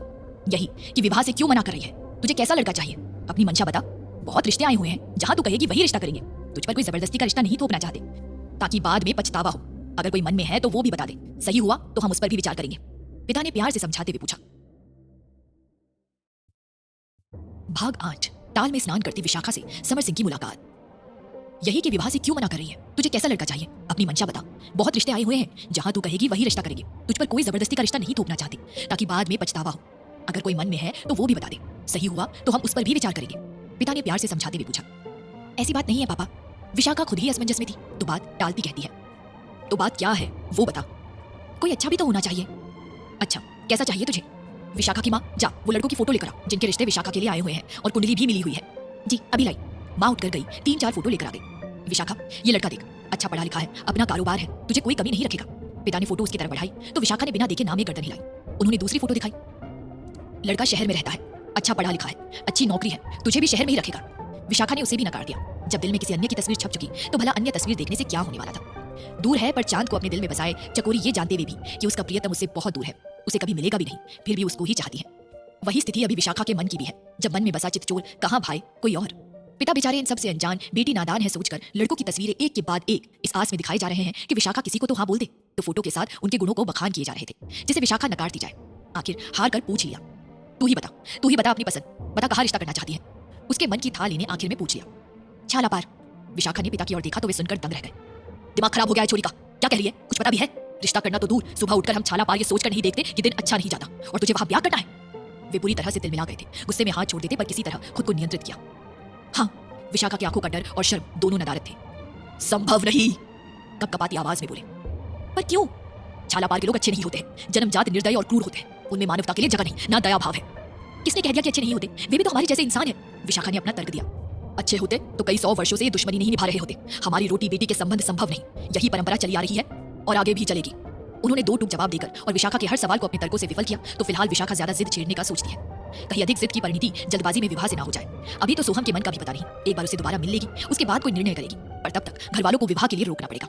यही कि विवाह से क्यों मना कर रही है, तुझे कैसा लड़का चाहिए, अपनी मंशा बता। बहुत रिश्ते आए हुए हैं, जहां तू कहेगी वही रिश्ता करेंगे, तुझ पर कोई जबरदस्ती का रिश्ता नहीं थोपना चाहते, ताकि बाद में पछतावा हो। अगर कोई मन में है तो वो भी बता दे, सही हुआ तो हम उस पर भी विचार करेंगे। पिता ने प्यार से समझाते हुए पूछा। भाग 8। ताल में स्नान करती विशाखा से समर सिंह की मुलाकात। यही कि विवाह से क्यों मना कर रही है, तुझे कैसा लड़का चाहिए, अपनी मंशा बता। बहुत रिश्ते आए हुए हैं, जहां तू कहेगी वही रिश्ता करेंगे, तुझ पर कोई जबरदस्ती का रिश्ता नहीं थोपना चाहते, ताकि बाद में पछतावा हो। अगर कोई मन में है तो वो भी बता दे, सही हुआ तो हम उस पर भी विचार करेंगे। पिता ने प्यार से समझाते हुए पूछा। ऐसी बात नहीं है पापा, विशाखा खुद ही असमंजस में थी तो बात टालती कहती है। तो बात क्या है वो बता, कोई अच्छा भी तो होना चाहिए। अच्छा कैसा चाहिए तुझे? विशाखा की माँ, जा वो लड़कों की फोटो लेकर आ जिनके रिश्ते विशाखा के लिए आए हुए हैं और कुंडली भी मिली हुई है। जी अभी लाई। माँ उठकर गई, 3-4 फोटो लेकर आ गई। विशाखा ये लड़का देख, अच्छा पढ़ा लिखा है, अपना कारोबार है, तुझे कोई कमी नहीं रखेगा। पिता ने फोटो उसकी तरफ बढ़ाई तो विशाखा ने बिना देखे नाम गर्दन हिलाई। उन्होंने दूसरी फोटो दिखाई। लड़का शहर में रहता है, अच्छा पढ़ा लिखा है, अच्छी नौकरी है, तुझे भी शहर में ही रखेगा। विशाखा ने उसे भी नकार दिया। जब दिल में किसी अन्य की तस्वीर छप चुकी तो भला अन्य तस्वीर देखने से क्या होने वाला था। दूर है पर चांद को अपने दिल में बसाए चकोरी ये जानते हुए भी कि उसका प्रियतम उससे बहुत दूर है, उसे कभी मिलेगा भी नहीं, फिर भी उसको ही चाहती है। वही स्थिति अभी विशाखा के मन की भी है, जब मन में बसा चितचोर कहाँ भाई कोई और। पिता बेचारे इन सब से अनजान, बेटी नादान है सोचकर लड़कों की तस्वीरें एक के बाद एक इस आस में दिखाई जा रहे हैं कि विशाखा किसी को तो हाँ बोल दे, तो फोटो के साथ उनके गुणों को बखान किए जा रहे थे, जिसे विशाखा नकारती जाए। आखिर हार कर पूछ लिया, तू ही बता अपनी पसंद, बता कहाँ रिश्ता करना चाहती है। उसके मन की थाली ने आखिर में पूछ लिया। छाला पार। विशाखा ने पिता की ओर देखा तो वे सुनकर दंग रह गए। दिमाग खराब हो गया है छोरी का, क्या कह रही है, कुछ पता भी है? रिश्ता करना तो दूर, सुबह उठकर हम छाला पार ये सोचकर नहीं देखते कि दिन अच्छा नहीं जाता और तुझे वहां ब्याह करना है। वे पूरी तरह से तिलमिला गए थे, गुस्से में हाथ छोड़ देते पर किसी तरह खुद को नियंत्रित किया। हाँ, विशाखा की आंखों का डर और शर्म दोनों नदारद थे। संभव नहीं, कपकपाती आवाज में बोले। पर क्यों? छाला पार के लोग अच्छे नहीं होते, जन्मजात निर्दयी और क्रूर होते हैं, उनमें मानवता के लिए जगह नहीं, ना दया भाव है। किसने कह दिया कि अच्छे नहीं होते? वे भी तो हमारे जैसे इंसान है। विशाखा ने अपना तर्क दिया। अच्छे होते तो कई 100 वर्षों से ये दुश्मनी नहीं निभा रहे होते। हमारी रोटी बेटी के संबंध संभव नहीं, यही परंपरा चली आ रही है और आगे भी चलेगी। उन्होंने 2 टूक जवाब देकर और विशाखा के हर सवाल को अपने तर्कों से विफल किया तो फिलहाल विशाखा ज्यादा जिद छेड़ने का सोचती है। कहीं अधिक जिद की परिणति जल्दबाजी में विवाह से ना हो जाए। अभी तो सोहम के मन का भी पता नहीं, एक बार उसे दोबारा मिल लेगी, उसके बाद कोई निर्णय करेगी, पर तब तक घर वालों को विवाह के लिए रोकना पड़ेगा।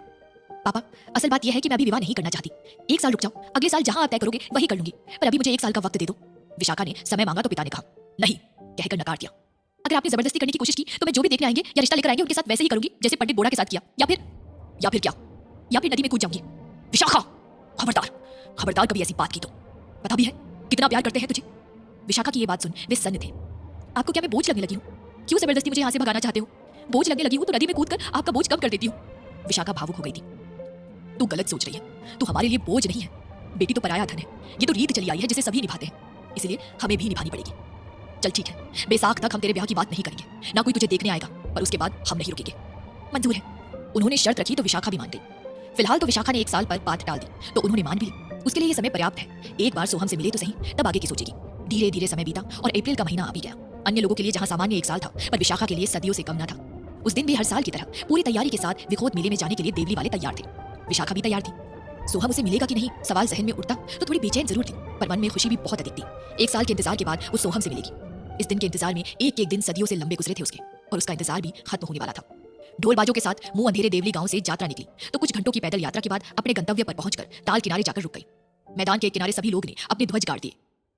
पापा, असल बात यह है कि मैं अभी विवाह नहीं करना चाहती। 1 साल रुक जाओ, अगले साल जहां आप तय करोगे वही कर लूंगी, पर अभी मुझे 1 साल का वक्त दे दो। विशाखा ने समय मांगा तो पिता ने कहा नहीं कहकर नकार दिया। अगर आपने जबरदस्ती करने की कोशिश की तो मैं जो भी देखने आएंगे या रिश्ता लेकर आएंगे उनके साथ वैसे ही करूंगी जैसे पंडित बोरा के साथ किया, या फिर क्या, या फिर नदी में कूद जाऊंगी। विशाखा, खबरदार, खबरदार कभी ऐसी बात की तो। पता भी है कितना प्यार करते हैं तुझे। विशाखा की ये बात सुन वे सन्न थे। आपको क्या मैं बोझ लगने लगी हूँ? क्यों जबरदस्ती मुझे यहाँ से भगाना चाहते हो? बोझ लगने लगी हूँ तो नदी में कूदकर आपका बोझ कम कर देती हूँ। विशाखा भावुक हो गई थी। तू गलत सोच रही है, तू हमारे लिए बोझ नहीं है। बेटी तो पराया धन है, ये तो रीत चली आई है जिसे सभी निभाते हैं, इसलिए हमें भी निभानी पड़ेगी। चल ठीक है, बेसाख तक हम तेरे ब्याह की बात नहीं करेंगे, ना कोई तुझे देखने आएगा, पर उसके बाद हम नहीं रुकेंगे। मंजूर है। उन्होंने शर्त रखी तो विशाखा भी मान गई। फिलहाल तो विशाखा ने 1 साल पर बात टाल दी तो उन्होंने मान भी ली। उसके लिए ये समय पर्याप्त है। एक बार सोहम से मिले तो सही, तब आगे की सोचेगी। धीरे धीरे समय बीता और अप्रैल का महीना आ भी गया। अन्य लोगों के लिए जहां सामान्य 1 साल था, पर विशाखा के लिए सदियों से कम न था। उस दिन भी हर साल की तरह पूरी तैयारी के साथ विखोद मेले में जाने के लिए देवली वाले तैयार थे। विशाखा भी तैयार थी। सोहम उसे मिलेगा कि नहीं सवाल जहन में उठता तो थोड़ी बेचैन जरूर थी, पर मन में खुशी भी बहुत अधिक थी। 1 साल के इंतजार के बाद वो सोहम से मिलेगी। इस दिन के इंतजार में एक दिन सदियों से लंबे गुजरे थे उसके, और उसका इंतजार भी खत्म होने वाला था। ढोल बाजों के साथ मुंह अंधेरे देवली गांव से यात्रा निकली तो कुछ घंटों की पैदल यात्रा के बाद अपने गंतव्य पर पहुंचकर ताल किनारे जाकर रुक गई। मैदान के किनारे सभी लोग ने अपने ध्वज गाड़ दिए।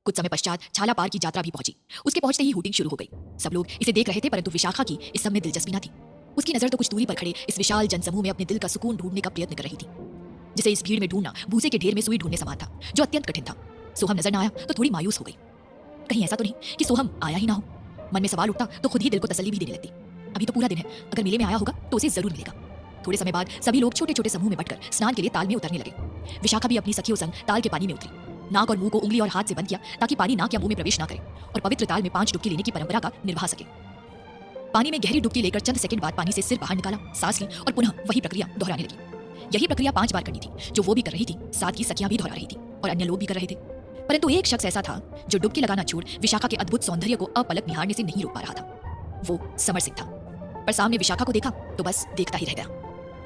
कुछ समय पश्चात छाला पार की यात्रा भी पहुंची। उसके पहुंचते ही हूटिंग शुरू हो गई। सब लोग इसे देख रहे थे, परंतु विशाखा की इस सब में दिलचस्पी न थी। उसकी नजर तो कुछ दूरी पर खड़े इस विशाल जनसमूह में अपने दिल का सुकून ढूंढने का प्रयत्न कर रही थी, जिसे इस भीड़ में ढूंढना भूसे के ढेर में सुई ढूंढने समान था, जो अत्यंत कठिन था। सोहम नजर न आया तो थोड़ी मायूस हो गई। कहीं ऐसा तो नहीं कि सोहम आया ही ना हो। मन में सवाल उठता तो खुद ही दिल को तसल्ली भी देने लगती। अभी तो पूरा दिन है, अगर मेले में आया होगा तो उसे जरूर मिलेगा। थोड़े समय बाद सभी लोग छोटे छोटे समूह में बटकर स्नान के लिए ताल में उतरने लगे। विशाखा भी अपनी सखियों संग ताल के पानी में उतरी। नाक और मुंह को उंगली और हाथ से बंद किया ताकि पानी नाक या मुंह में प्रवेश न करे, और पवित्र ताल में 5 डुबकी लेने की परंपरा का निर्वाह सके। पानी में गहरी डुबकी लेकर चंद सेकंड बाद पानी से सिर बाहर निकाला, सांस ली और पुनः वही प्रक्रिया दोहराने लगी। यही प्रक्रिया 5 बार करनी थी, जो वो भी कर रही थी, साथ की सखियां भी दोहरा रही थी और अन्य लोग भी कर रहे थे। परंतु एक शख्स ऐसा था जो डुबकी लगाना छोड़ विशाखा के अद्भुत सौंदर्य को अपलक निहारने से नहीं रोक पा रहा था। वो समर सिंह था। पर सामने विशाखा को देखा तो बस देखता ही रह गया।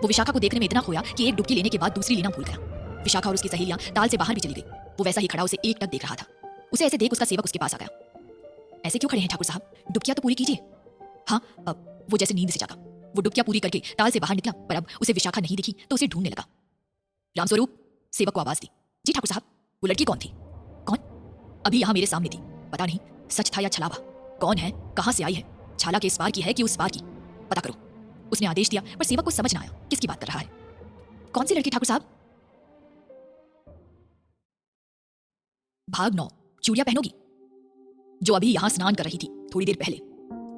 वो विशाखा को देखने में इतना खोया कि एक डुबकी लेने के बाद दूसरी लेना भूल गया। विशाखा और उसकी सहेलियां ताल से बाहर भी चली गई। वो वैसा ही खड़ा उसे एकटक देख रहा था। उसे ऐसे देख उसका सेवक उसके पास आ गया। ऐसे क्यों खड़े हैं ठाकुर साहब, डुबकियां तो पूरी कीजिए। हाँ, वो जैसे नींद से जागा। वो डुबकियां पूरी करके ताल से बाहर निकला, पर अब उसे विशाखा नहीं दिखी तो उसे ढूंढने लगा। रामस्वरूप, सेवक को आवाज दी। जी ठाकुर साहब। वो लड़की कौन थी? कौन? अभी यहाँ मेरे सामने थी। पता नहीं सच था या छलावा। कौन है, कहां से आई है, छाला के इस पार की है कि उस पार की, पता करो। उसने आदेश दिया, पर सेवक को समझ ना आया किसकी बात कर रहा है। कौन सी लड़की ठाकुर साहब? भाग 9, चूड़ियां पहनोगी, जो अभी यहां स्नान कर रही थी थोड़ी देर पहले।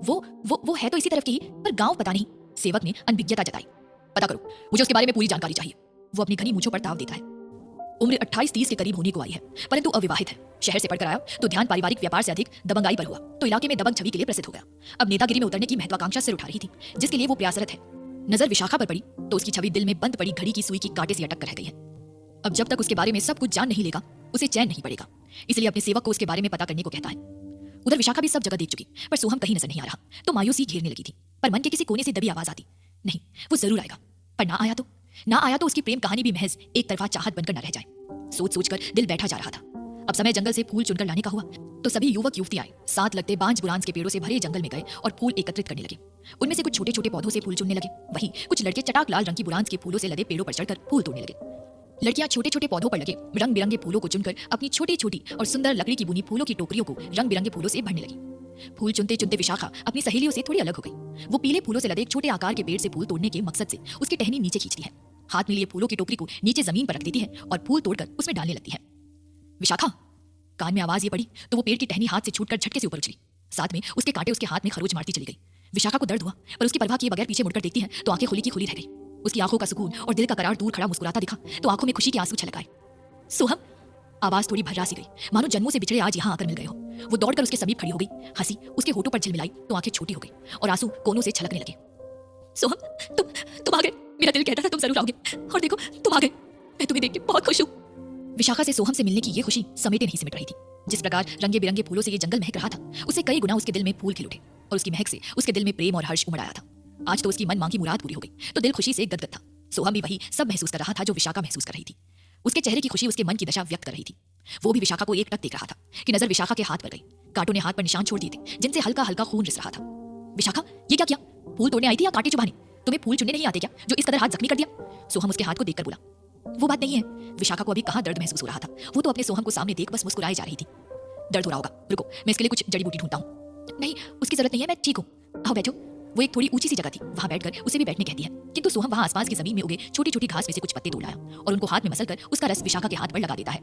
वो है तो इसी तरफ की, पर गांव पता नहीं। सेवक ने अनभिज्ञता जताई। पता करो, मुझे उसके बारे में पूरी जानकारी चाहिए। वो अपनी घनी मूंछों पर ताव देता है। उम्र 28-30 के करीब होने को आई है, परंतु अविवाहित है। शहर से पढ़कर आया तो ध्यान पारिवारिक व्यापार से अधिक दबंगाई पर हुआ, तो इलाके में दबंग छवि के लिए प्रसिद्ध हो गया। अब नेतागिरी में उतरने की महत्वाकांक्षा सिर उठा रही थी, जिसके लिए वो प्रयासरत है। नजर विशाखा पर पड़ी तो उसकी छवि दिल में बंद पड़ी घड़ी की सुई की कांटे से अटक कर रह गई है। अब जब तक उसके बारे में सब कुछ जान नहीं लेगा, उसे चैन नहीं पड़ेगा। इसलिए अपने सेवक को उसके बारे में पता करने को कहता है। उधर विशाखा भी सब जगह देख चुकी, पर सोहम कहीं नजर नहीं आ रहा, तो मायूसी घेरने लगी थी। पर मन के किसी कोने से दबी आवाज आती, नहीं वो जरूर आएगा। पर ना आया तो उसकी प्रेम कहानी भी महज एक तरफा चाहत बनकर न रह जाए। सोच सोचकर दिल बैठा जा रहा था। अब समय जंगल से फूल चुनकर लाने का हुआ, तो सभी युवक युवतियां साथ लगते बांज बुरांस के पेड़ों से भरे जंगल में गए और फूल एकत्रित करने लगे। उनमें से कुछ छोटे छोटे पौधों से फूल चुनने लगे, वहीं कुछ लड़के चटाक लाल रंग की बुरांस के फूलों से लदे पेड़ों पर चढ़कर फूल तोड़ने लगे। लड़कियां छोटे छोटे पौधों पर लगे रंग बिरंगे फूलों को चुनकर अपनी छोटी छोटी और सुंदर लकड़ी की बुनी फूलों की टोकरियों को रंग बिरंगे फूलों से भरने लगी। फूल चुनते चुनते विशाखा अपनी सहेलियों से थोड़ी अलग हो गई। वो पीले फूलों से लदे एक छोटे आकार के पेड़ से फूल तोड़ने के मकसद से उसकी टहनी नीचे खींचती है। हाथ में लिए फूलों की टोकरी को नीचे जमीन पर रख देती है और फूल तोड़कर उसमें डालने लगती है। विशाखा, कान में आवाज ये पड़ी तो वो पेड़ की टहनी हाथ से छूटकर झटके से ऊपर उछली। साथ में उसके कांटे उसके हाथ में खरोच मारती चली गई। विशाखा को दर्द हुआ, पर उसकी परवाह किए बगैर पीछे मुड़कर देखती है तो आंखें खुली की खुली रह गई। उसकी आंखों का सुकून और दिल का करार दूर खड़ा मुस्कुराता दिखा तो आंखों में खुशी के आंसू छलक आए। सोहम, आवाज थोड़ी भर्रासी गई, मानो जन्मों से बिछड़े आज यहाँ आकर मिल गए हो। वो दौड़कर उसके समीप खड़ी हो गई, हंसी उसके होठों पर झिलमिलाई तो आंखें छोटी हो गई और आंसू कोनों से छलकने लगे। सोहम, तुम आ गए। मेरा दिल कहता था तुम जरूर आओगे, और देखो तुम आ गए। मैं तुम्हें देख के बहुत खुश हूँ। विशाखा से सोहम से मिलने की ये खुशी समेटे नहीं सिमट रही थी। जिस प्रकार रंगे बिरंगे फूलों से ये जंगल महक रहा था, उससे कई गुना उसके दिल में फूल खिल उठे और उसकी महक से उसके दिल में प्रेम और हर्ष उमड़ आया था। आज तो उसकी मन मांगी मुराद पूरी हो गई, तो दिल खुशी से गदगद था। सोहम भी वही सब महसूस कर रहा था जो विशाखा महसूस कर रही थी। उसके चेहरे की खुशी उसके मन की दशा व्यक्त कर रही थी। वो भी विशाखा को एकटक देख रहा था कि नजर विशाखा के हाथ पर गई। कांटों ने हाथ पर निशान छोड़ दिए थे जिनसे हल्का हल्का खून रिस रहा था। विशाखा, ये क्या किया? फूल तोड़ने आई थी या कांटे चुभाने? तुम्हें फूल चुनने नहीं आते क्या, जो इस कदर हाथ जख्मी कर दिया? सोहम उसके हाथ को देखकर बोला। वो बात नहीं है। विशाखा को अभी कहाँ दर्द महसूस हो रहा था, वो तो अपने सोहम को सामने देख बस मुस्कुराए जा रही थी। दर्द हो रहा होगा, रुको मैं इसके लिए कुछ जड़ी बूटी ढूंढता हूँ। नहीं, उसकी जरूरत नहीं है, मैं ठीक हूँ। आओ बैठो। वो एक थोड़ी ऊंची सी जगह थी, वहां बैठकर उसे भी बैठने कहती है, किंतु सोहम वहां आसपास की जमीन में उगे छोटी छोटी घास में से कुछ पत्ते तोड़ लाया और उनको हाथ में मसलकर उसका रस विशाखा के हाथ पर लगा देता है।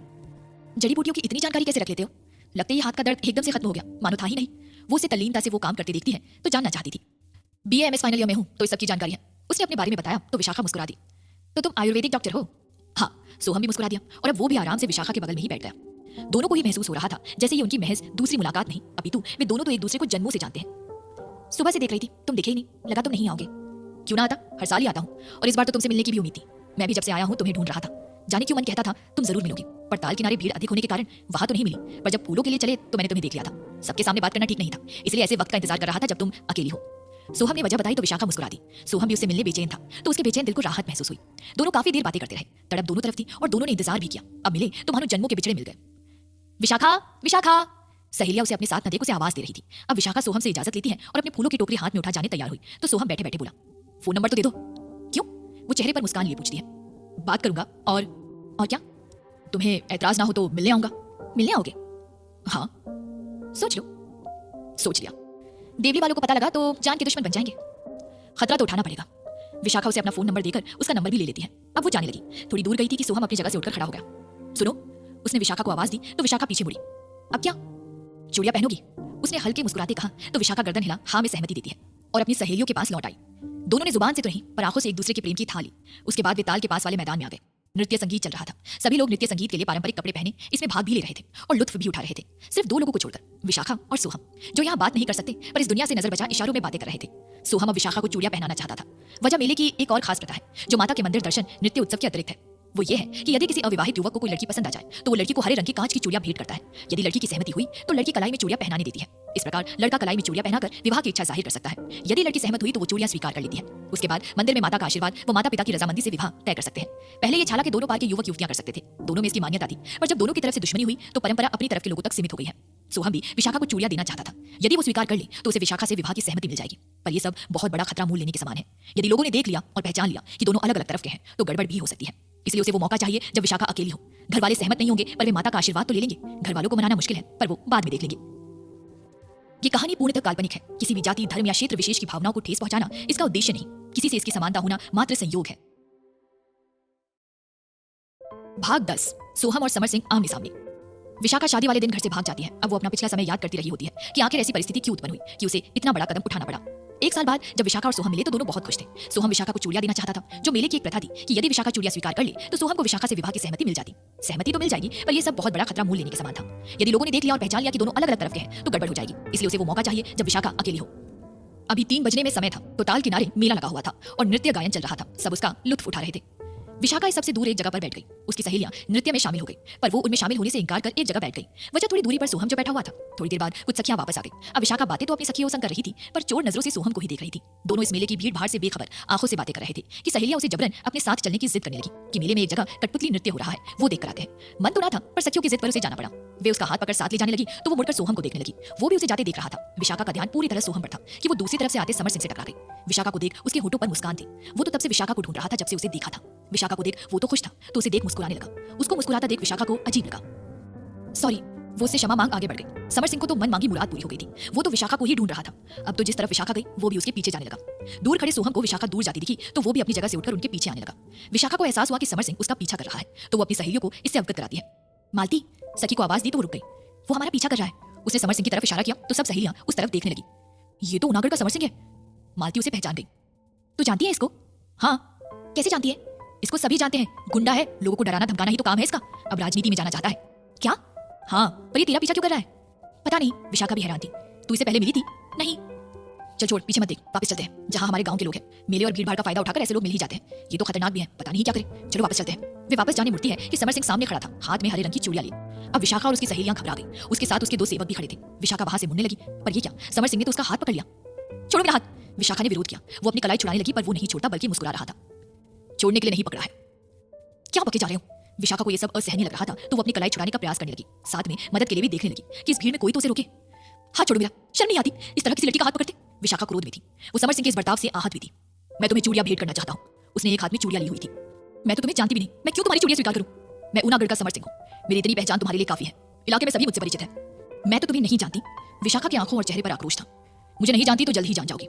जड़ी बूटियों की इतनी जानकारी कैसे रख लेते हो? लगता है ये हाथ का दर्द एकदम से खत्म हो गया, मानो था ही नहीं। वो उसे तल्लीनता से वो काम करते देखती है तो जानना चाहती थी। BA MS फाइनल ईयर में हूँ तो इस सब की जानकारी है। उसने अपने बारे में बताया तो विशाखा मुस्कुरा दी। तो तुम आयुर्वेदिक डॉक्टर हो? हाँ। सोहम भी मुस्कुरा दिया और अब वो भी आराम से विशाखा के बगल में ही बैठ गया। दोनों को ही महसूस हो रहा था जैसे ये उनकी महज दूसरी मुलाकात नहीं, अपितु वे दोनों तो एक दूसरे को जन्मों से जानते हैं। सुबह से देख रही थी, तुम दिखे ही नहीं, लगा तुम नहीं आओगे। क्यों ना आता, हर साल ही आता हूँ और इस बार तो तुमसे मिलने की भी उम्मीद थी। मैं भी जब से आया हूँ तुम्हें ढूंढ रहा था, जाने क्यों मन कहता था तुम जरूर मिलोगे, पर ताल किनारे भीड़ अधिक होने के कारण वहां तो नहीं मिली। पर जब फूलों के लिए चले तो मैंने तुम्हें देख लिया था। सबके सामने बात करना ठीक नहीं था, इसलिए ऐसे वक्त का इंतजार कर रहा था जब तुम अकेली हो। सोहम ने वजह बताई तो विशाखा मुस्कुरा दी। सोहम भी उससे मिलने बेचैन था तो उसके बेचैन दिल को राहत महसूस हुई। दोनों काफी देर बातें करते रहे, तड़प दोनों तरफ थी और दोनों ने इंतजार भी किया। अब मिले तो मानो जन्मों के बिछड़े मिल गए। विशाखा, विशाखा। सहेलिया उसे अपने साथ न देख उसे आवाज दे रही थी। अब विशाखा सोहम से इजाजत लेती है और अपने फूलों की टोकरी हाथ में उठा जाने तैयार हुई तो सोहम बैठे बैठे बोला, फोन नंबर तो दे दो। क्यों? वो चेहरे पर मुस्कान लिए पूछती है। बात करूंगा। और क्या? तुम्हें ऐतराज ना हो तो मिलने आऊंगा। मिलने आओगे? हाँ। सोच लो। सोच लिया। देवली वालों को पता लगा तो जान के दुश्मन बन जाएंगे। खतरा तो उठाना पड़ेगा। विशाखा उसे अपना फोन नंबर देकर उसका नंबर भी ले लेती है। अब वो जाने लगी। थोड़ी दूर गई थी कि सोहम अपनी जगह से उठकर खड़ा हो गया। सुनो। उसने विशाखा को आवाज दी तो विशाखा पीछे मुड़ी। अब क्या? चूड़ियां पहनोगी? उसने हल्के मुस्कुराते कहा तो विशाखा गर्दन हिला हाँ में सहमति देती है और अपनी सहेलियों के पास लौट आई। दोनों ने जुबान से तो नहीं पर आंखों से एक दूसरे के प्रेम की थाल ली। उसके बाद वे ताल के पास वाले मैदान में आ गए। नृत्य संगीत चल रहा था। सभी लोग नृत्य संगीत के लिए पारंपरिक कपड़े पहने इसमें भाग भी ले रहे थे और लुत्फ भी उठा रहे थे, सिर्फ दो लोगों को छोड़कर, विशाखा और सोहम, जो यहाँ बात नहीं कर सकते पर इस दुनिया से नजर बचा इशारों में बातें कर रहे थे। सोहम अब विशाखा को चूड़ियां पहनाना चाहता था। वजह मेले की एक और खास प्रथा है जो माता के मंदिर दर्शन नृत्य उत्सव के अतिरिक्त है। वो ये है कि यदि किसी अविवाहित युवक को कोई लड़की पसंद आ जाए तो वो लड़की को हरे रंग की कांच की चूड़ियां भेंट करता है। यदि लड़की की सहमति हुई तो लड़की कलाई में चूड़ियां पहनाने देती है। इस प्रकार लड़का कलाई में चूड़ियां पहनाकर विवाह की इच्छा जाहिर कर सकता है। यदि लड़की सहमत हुई तो वो चूड़ियां स्वीकार कर लेती है। उसके बाद मंदिर में माता का आशीर्वाद व माता पिता की रजामंदी से विवाह तय कर सकते हैं। पहले ये छाला के दोनों पार के युवक युवतियां कर सकते थे, दोनों में इसकी मान्यता थी, पर जब दोनों की तरफ से दुश्मनी हुई तो परंपरा अपनी तरफ के लोगों तक सीमित हो गई है। सोहम भी विशाखा को चूड़ियां देना चाहता था। यदि वो स्वीकार कर ले तो उसे विशाखा से विवाह की सहमति मिल जाएगी, पर यह सब बहुत बड़ा खतरा मूल लेने के समान है। यदि लोगों ने देख लिया और पहचान लिया कि दोनों अलग अलग तरफ के हैं तो गड़बड़ भी हो सकती है। इसलिए उसे वो मौका चाहिए जब विशाखा अकेली हो। घर वाले सहमत नहीं होंगे पर वे माता का आशीर्वाद तो ले लेंगे। घर वालों को मनाना मुश्किल है पर वो बाद में देख लेंगे। ये कहानी पूर्णतः काल्पनिक है। किसी भी जाति, धर्म या क्षेत्र विशेष की भावनाओं को ठेस पहुंचाना इसका उद्देश्य नहीं। किसी से इसकी समानता होना मात्र संयोग है। भाग 10। सोहम और समर सिंह आमने सामने। विशाखा शादी वाले दिन घर से भाग जाती है। अब वो अपना पिछला समय याद करती रही होती है कि आखिर ऐसी परिस्थिति क्यों उत्पन्न हुई कि उसे इतना बड़ा कदम उठाना पड़ा। एक साल बाद जब विशाखा और सोहम मिले तो दोनों बहुत खुश थे। सोहम विशाखा को चूड़ियां देना चाहता था, जो मेले की एक प्रथा थी कि यदि विशाखा चूड़ियां स्वीकार कर ले तो सोहम को विशाखा से विवाह की सहमति मिल जाती। सहमति तो मिल जाएगी पर यह सब बहुत बड़ा खतरा मूल लेने के समान था। यदि लोगों ने देख लिया और पहचान लिया कि दोनों अलग अलग तरफ के हैं तो गड़बड़ हो जाएगी। इसलिए उसे वो मौका चाहिए जब विशाखा अकेली हो। अभी 3 बजने में समय था तो ताल किनारे मेला लगा हुआ था और नृत्य गायन चल रहा था। सब उसका लुत्फ उठा रहे थे। विशाखा सबसे दूर एक जगह पर बैठ गई। उसकी सहेलियां नृत्य में शामिल हो गई पर वो उनमें शामिल होने से इनकार कर एक जगह बैठ गई। वजह थोड़ी दूरी पर सोहम जो बैठा हुआ था। थोड़ी देर बाद कुछ सखियां वापस आ गई। अब विशाखा बातें तो अपनी सखियों संग कर रही थी पर चोर नजरों से सोहम को ही देख रही थी। दोनों इस मेले की भीड़ भाड़ से बेखबर आंखों से बातें कर रहे थे कि सहेलियां उसे जबरन अपने साथ चलने की जिद करने लगी कि मेले में एक जगह कठपुतली नृत्य हो रहा है, वो देख कर आते हैं। मन तो ना था पर सखियों की जिद पर उसे जाना पड़ा। वे उसका हाथ पकड़ साथ ले जाने लगी तो वो मुड़कर सोहम को देखने लगी। वो भी उसे जाते देख रहा था। विशाखा का ध्यान पूरी तरह सोहम पर था कि वो दूसरी तरफ से आते समर सिंह से टकरा गई। विशाखा को देख उसके होठों पर मुस्कान थी। वो तो तब से विशाखा को ढूंढ रहा था जब से उसे देखा था। विशाखा को देख वो तो खुश था तो उसे देख मुस्कुराने लगा। उसको मुस्कुराता देख विशाखा को अजीब लगा। सॉरी, वो उससे क्षमा मांग आगे बढ़ गई। समर सिंह को तो मन मांगी मुराद पूरी हो गई थी। वो तो विशाखा को ही ढूंढ रहा था। अब तो जिस तरफ विशाखा गई वो भी उसके पीछे जाने लगा। दूर खड़े सोहम को विशाखा दूर जाती दिखी तो वो भी अपनी जगह से उठकर उनके पीछे आने लगा। विशाखा को एहसास हुआ कि समर सिंह उसका पीछा कर रहा है तो वो अपनी सहेलियों को इससे अवगत कराती है। मालती, सखी को आवाज दी तो वो रुक गई। वो हमारा पीछा कर रहा है। उसने समर सिंह की तरफ इशारा किया तो सब सहेलियां उस तरफ देखने लगी। ये तो उनागढ़ का समर सिंह है। मालती उसे पहचान गई। तो जानती है इसको? हाँ। कैसे जानती है? इसको सभी जानते हैं। गुंडा है, लोगों को डराना धमकाना ही तो काम है इसका। अब राजनीति में जाना चाहता है। क्या? हाँ, पर ये तेरा पीछा क्यों कर रहा है? पता नहीं। विशाखा भी हैरान थी। तू इसे पहले मिली थी? नहीं। चल छोड़, पीछे मत देख, वापस चलते हैं जहाँ हमारे गांव के लोग हैं। मेले और भीड़ भाड़ का फायदा उठाकर ऐसे लोग मिल ही जाते हैं। ये तो खतरनाक भी है, पता नहीं क्या करे। चलो वापस चलते हैं। वे वापस जाने मुड़ती है कि समर सिंह सामने खड़ा था, हाथ में हरे रंग की चूड़ियां ली। अब विशाखा और उसकी सहेलियां घबरा गई। उसके साथ उसके 2 सेवक भी खड़े थे। विशाखा वहां से मुड़ने लगी पर ये क्या, समर सिंह ने तो उसका हाथ पकड़ लिया। छोड़ो मेरा हाथ। विशाखा ने विरोध किया। वो अपनी कलाई छुड़ाने लगी पर वो नहीं छोड़ता बल्कि मुस्कुरा रहा था। छोड़ने के लिए नहीं पकड़ा है। क्या बके जा रहे हो? विशाखा को यह सब असहनीय लग रहा था तो वो अपनी कलाई छुड़ाने का प्रयास करने लगी। साथ में मदद के लिए भी देखने लगी कि इस भीड़ में कोई तो उसे रोके। हाथ छोड़ो मेरा, शर्म नहीं आती इस तरह किसी लड़की का हाथ पकड़ते। विशाखा क्रोध में थी। वो समर सिंह के इस बर्ताव से आहत भी थी। मैं तुम्हें चूड़ियां भेंट करना चाहता हूँ। उसने एक हाथ में चूड़ियां ली हुई थी। मैं तो तुम्हें जानती भी नहीं, मैं क्यों तुम्हारी चूड़ियां स्वीकार करूं? मैं ऊनागढ़ का समर सिंह हूँ। मेरी इतनी पहचान तुम्हारे लिए काफी है। इलाके में सभी मुझसे परिचित है। मैं तो तुम्हें नहीं जानती। विशाखा की आंखों और चेहरे पर आक्रोश था। मुझे नहीं जानती तो जल्द ही जान जाओगी।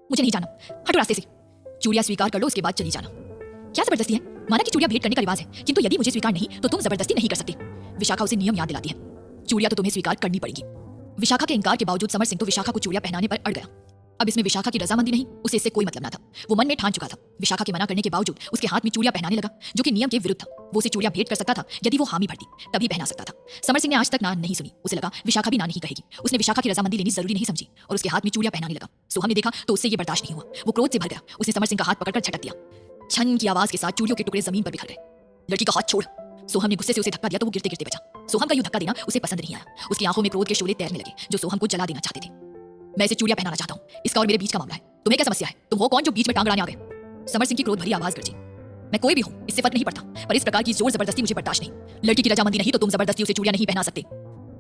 मुझे नहीं जाना, हटो रास्ते से। चूड़ियां स्वीकार कर लो, उसके बाद चली जाना। क्या जबरदस्ती है? माना कि चूड़ियां भेंट करने का रिवाज है, किंतु यदि मुझे स्वीकार नहीं तो तुम जबरदस्ती नहीं कर सकते। विशाखा उसे नियम याद दिलाती है। चूड़ियां तो तुम्हें स्वीकार करनी पड़ेगी। विशाखा के इनकार के बावजूद समर सिंह तो विशाखा को चूड़ियां पहनाने पर अड़ गया। अब इसमें विशाखा की रजामंदी नहीं, उसे इससे कोई मतलब ना था। वो मन में ठान चुका था। विशाखा के मना करने के बावजूद उसके हाथ में चूड़ियां पहनाने लगा, जो कि नियम के विरुद्ध था। वो उसे चूड़ियां भेंट कर सकता था यदि वो हामी भरती, तभी पहना सकता था। समर सिंह ने आज तक ना नहीं सुनी। उसे लगा विशाखा भी ना नहीं कहेगी। उसने विशाखा की रजामंदी लेनी जरूरी नहीं समझी और उसके हाथ में चूड़ियां पहनाने लगा। सोहम ने देखा तो उससे ये बर्दाश्त नहीं हुआ। वो क्रोध से भर गया। उसने समर सिंह का हाथ पकड़कर झटक दिया। छन की आवाज के साथ चूड़ियों के टुकड़े जमीन पर बिखर गए। लड़की का हाथ छोड़। सोहम ने गुस्से से उसे धक्का दिया तो वो गिरते गिरते बचा। सोहम का यूं धक्का देना उसे पसंद नहीं आया। उसकी आंखों में क्रोध के शोले तैरने लगे, जो सोहम को जला देना चाहते थे। मैं इसे चूड़ियां पहनाना चाहता हूं। इसका और मेरे बीच का मामला है। तुम्हें क्या समस्या है? तुम हो कौन जो बीच में टांग अड़ाने आ गए? समर सिंह की क्रोध भरी आवाज गरजी। मैं कोई भी हूं, इससे फर्क नहीं पड़ता, पर इस प्रकार की जोर जबरदस्ती मुझे बर्दाश्त नहीं। लड़की की रजामंदी नहीं तो तुम जबरदस्ती उसे चूड़ियां नहीं पहना सकते।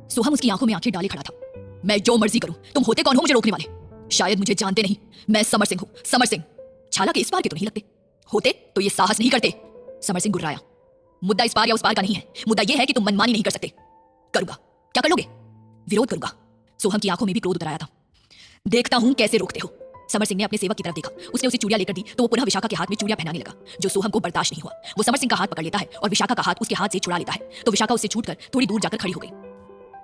सोहम उसकी आंखों में आंखें डाले खड़ा था। मैं जो मर्जी करूं, तुम होते कौन हो मुझे रोकने वाले? शायद मुझे जानते नहीं। मैं समर सिंह हूं, समर सिंह। छाला के इस पार के तो नहीं लगते। होते तो ये साहस नहीं करते। समर सिंह गुर्राया। मुद्दा इस पार या उस पार का नहीं है। मुद्दा यह है कि तुम मनमानी नहीं कर सकते। करूंगा। क्या कर लोगे? विरोध करूंगा। सोहम की आंखों में भी क्रोध उतर आया था। देखता हूं कैसे रोकते हो। समर सिंह ने अपने सेवक की तरफ देखा। उसने उसे चूड़ियां लेकर दी तो वो पुनः विशाखा के हाथ में चूड़ियां पहनाने लगा, जो सोहम को बर्दाश्त नहीं हुआ। वो समर सिंह का हाथ पकड़ लेता है और विशाखा का हाथ उसके हाथ से छुड़ा लेता है, तो विशाखा उससे छूटकर थोड़ी दूर जाकर खड़ी हो गई।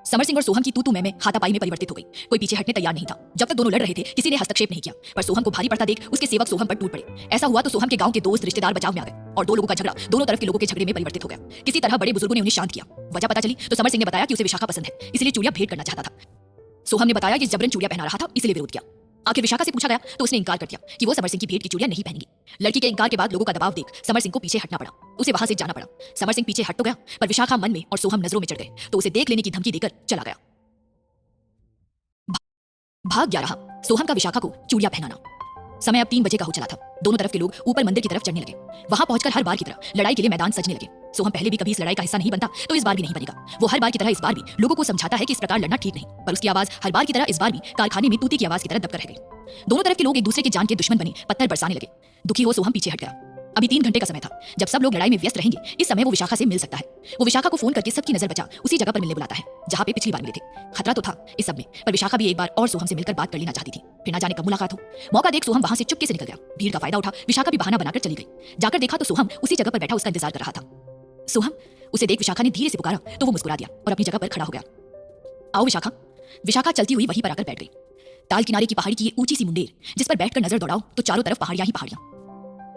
समर सिंह और सोहम की तू मैं हाथापाई में परिवर्तित हो गई। कोई पीछे हटने तैयार नहीं था। जब तक दोनों लड़ रहे थे किसी ने हस्तक्षेप नहीं किया, पर सोहम को भारी पड़ता देख उसके सेवक सोहम पर टूट पड़े। ऐसा हुआ तो सोहम के गांव के दोस्त रिश्तेदार बचाव में आ गए और दो लोगों का झगड़ा दोनों तरफ के लोगों के झगड़े में परिवर्तित हो गया। किसी तरह बड़े बुजुर्गों ने उन्हें शांत किया। वजह पता चली तो समर सिंह ने बताया कि उसे विशाखा पसंद है, इसलिए चूड़ियां भेंट करना चाहता था। सोहम ने बताया कि जबरन चूड़ियां पहना रहा था, इसलिए विरोध किया। आखिर विशाखा से पूछा गया तो उसने इनकार कर दिया कि वो समर सिंह की भेंट की चूड़ियां नहीं पहनेगी। लड़की के इनकार के बाद लोगों का दबाव देख समर सिंह को पीछे हटना पड़ा। उसे वहां से जाना पड़ा। समर सिंह पीछे हट तो गया, पर विशाखा मन में और सोहम नजरों में चढ़ गए, तो उसे देख लेने की धमकी देकर चला गया। भाग गया रहा सोहम का विशाखा को चूड़ियां पहनाना। समय अब 3 बजे का हो चला था। दोनों तरफ के लोग ऊपर मंदिर की तरफ चढ़ने लगे। वहां पहुंचकर हर बार की तरह लड़ाई के लिए मैदान सजने लगे। सोहम पहले भी कभी इस लड़ाई का हिस्सा नहीं बनता, तो इस बार भी नहीं बनेगा। वो हर बार की तरह इस बार भी लोगों को समझाता है कि इस प्रकार लड़ना ठीक नहीं, पर उसकी आवाज हर बार की तरह इस बार भी कारखाने में तूती की आवाज की तरह दबकर रह गई। दोनों तरफ के लोग एक दूसरे के जान के दुश्मन बने पत्थर बरसाने लगे। दुखी हो सोहम पीछे हट गया। अभी 3 घंटे का समय था। जब सब लोग लड़ाई में व्यस्त रहेंगे, इस समय वो विशाखा से मिल सकता है। वो विशाखा को फोन करके सबकी नजर बचा उसी जगह पर मिलने बुलाता है जहां पे पिछली बार मिले थे। खतरा तो था इस सब में, पर विशाखा भी एक बार और सोहम से मिलकर बात कर लेना चाहती थी। फिर ना जाने कब मुलाकात हो। मौका देख सोहम वहां से चुपके से निकल गया। भीड़ का फायदा उठा विशाखा भी बहाना बनाकर चली गई। जाकर देखा तो सोहम उसी जगह पर बैठा उसका इंतजार कर रहा था। सोहम, उसे देख विशाखा ने धीरे से पुकारा तो वो मुस्कुरा दिया और अपनी जगह पर खड़ा हो गया। आओ विशाखा। विशाखा चलती हुई वहीं पर आकर बैठ गई। ताल किनारे की पहाड़ी की ये ऊंची सी मुंडेर, जिस पर बैठकर नजर दौड़ाओ तो चारों तरफ पहाड़ियां ही पहाड़ियां,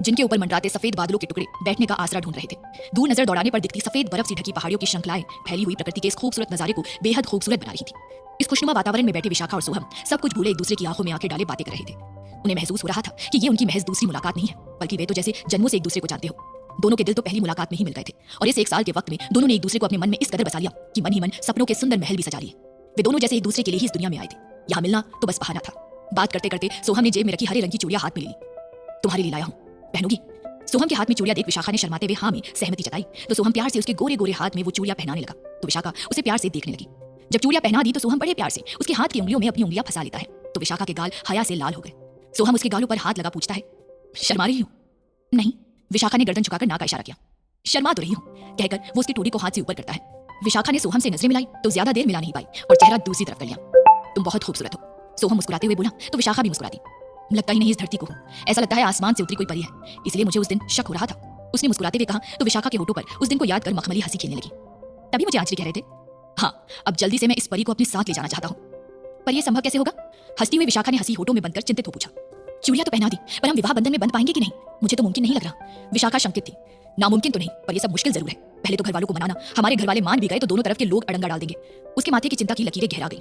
जिनके ऊपर मंडराते सफेद बादलों के टुकड़े बैठने का आसरा ढूंढ रहे थे। दूर नजर दौड़ाने पर दिखती सफेद बर्फ से ढकी पहाड़ियों की श्रृंखलाएं फैली हुई प्रकृति के इस खूबसूरत नजारे को बेहद खूबसूरत बना रही थी। इस खुशनुमा वातावरण में बैठे विशाखा और सोहम सब कुछ भूले एक दूसरे की आंखों में आंखें डाले बातें कर रहे थे। उन्हें महसूस हो रहा था कि ये उनकी महज दूसरी मुलाकात नहीं है, बल्कि वे तो जैसे जन्मों से एक दूसरे को जानते हो। दोनों के दिल तो पहली मुलाकात में ही मिल गए थे और इस 1 साल के वक्त में दोनों ने एक दूसरे को अपने मन में इस कदर बसा लिया कि मन ही मन सपनों के सुंदर महल भी सजा लिए। वे दोनों जैसे एक दूसरे के लिए ही इस दुनिया में आए थे। यहाँ मिलना तो बस बहाना था। बात करते करते सोहम ने जेब में रखी हरे रंग की चूड़ियां हाथ में ले ली। तुम्हारे लिए लाया हूं, पहनोगी? सोहम के हाथ में चूड़ियां देख विशाखा ने शर्माते हुए हाँ में सहमति जताई, तो सोहम प्यार से उसके गोरे गोरे हाथ में वो चूड़ियां पहनाने लगा, तो विशाखा उसे प्यार से देखने लगी। जब चूड़ियां पहना दी तो सोहम बड़े प्यार से उसके हाथ की उंगलियों में अपनी उंगलियां फंसा लेता है, तो विशाखा के गाल हया से लाल हो गए। सोहम उसके गालों पर हाथ लगा पूछता है, शर्मा रही हूं? नहीं, विशाखा ने गर्दन झुकाकर ना का इशारा किया। शर्मा तो रही हूं, कहकर वो उसकी ठोड़ी को हाथ से ऊपर करता है। विशाखा ने सोहम से नजरें मिलाई तो ज्यादा देर मिला नहीं पाई और चेहरा दूसरी तरफ कर लिया। तुम बहुत खूबसूरत हो, सोहम मुस्कुराते हुए बोला, तो विशाखा भी मुस्कुराती। लगता ही नहीं इस धरती को हूं, ऐसा लगता है आसमान से उतरी कोई परी है, इसलिए मुझे उस दिन शक हो रहा था। उसने मुस्कुराते हुए कहा, तो विशाखा के होठों पर उस दिन को याद कर मखमली हंसी खेलने लगी। तभी मुझे आंचली कह रहे थे, हाँ अब जल्दी से मैं इस परी को अपने साथ ले जाना चाहता हूँ। पर यह संभव कैसे होगा? हंसती हुई विशाखा ने हंसी होठों में बंधकर चिंतित हो पूछा। चूड़ियां तो पहना दी, पर हम विवाह बंधन में बंध पाएंगे कि नहीं? मुझे तो मुमकिन नहीं लग रहा। विशाखा शंकित थी। नामुमकिन तो नहीं, पर यह सब मुश्किल जरूर है। पहले तो घर वालों को मनाना, हमारे घर वाले मान भी गए तो दोनों तरफ के लोग अड़ंगा डाल देंगे। उसके माथे की चिंता की लकीरें गहरा गई।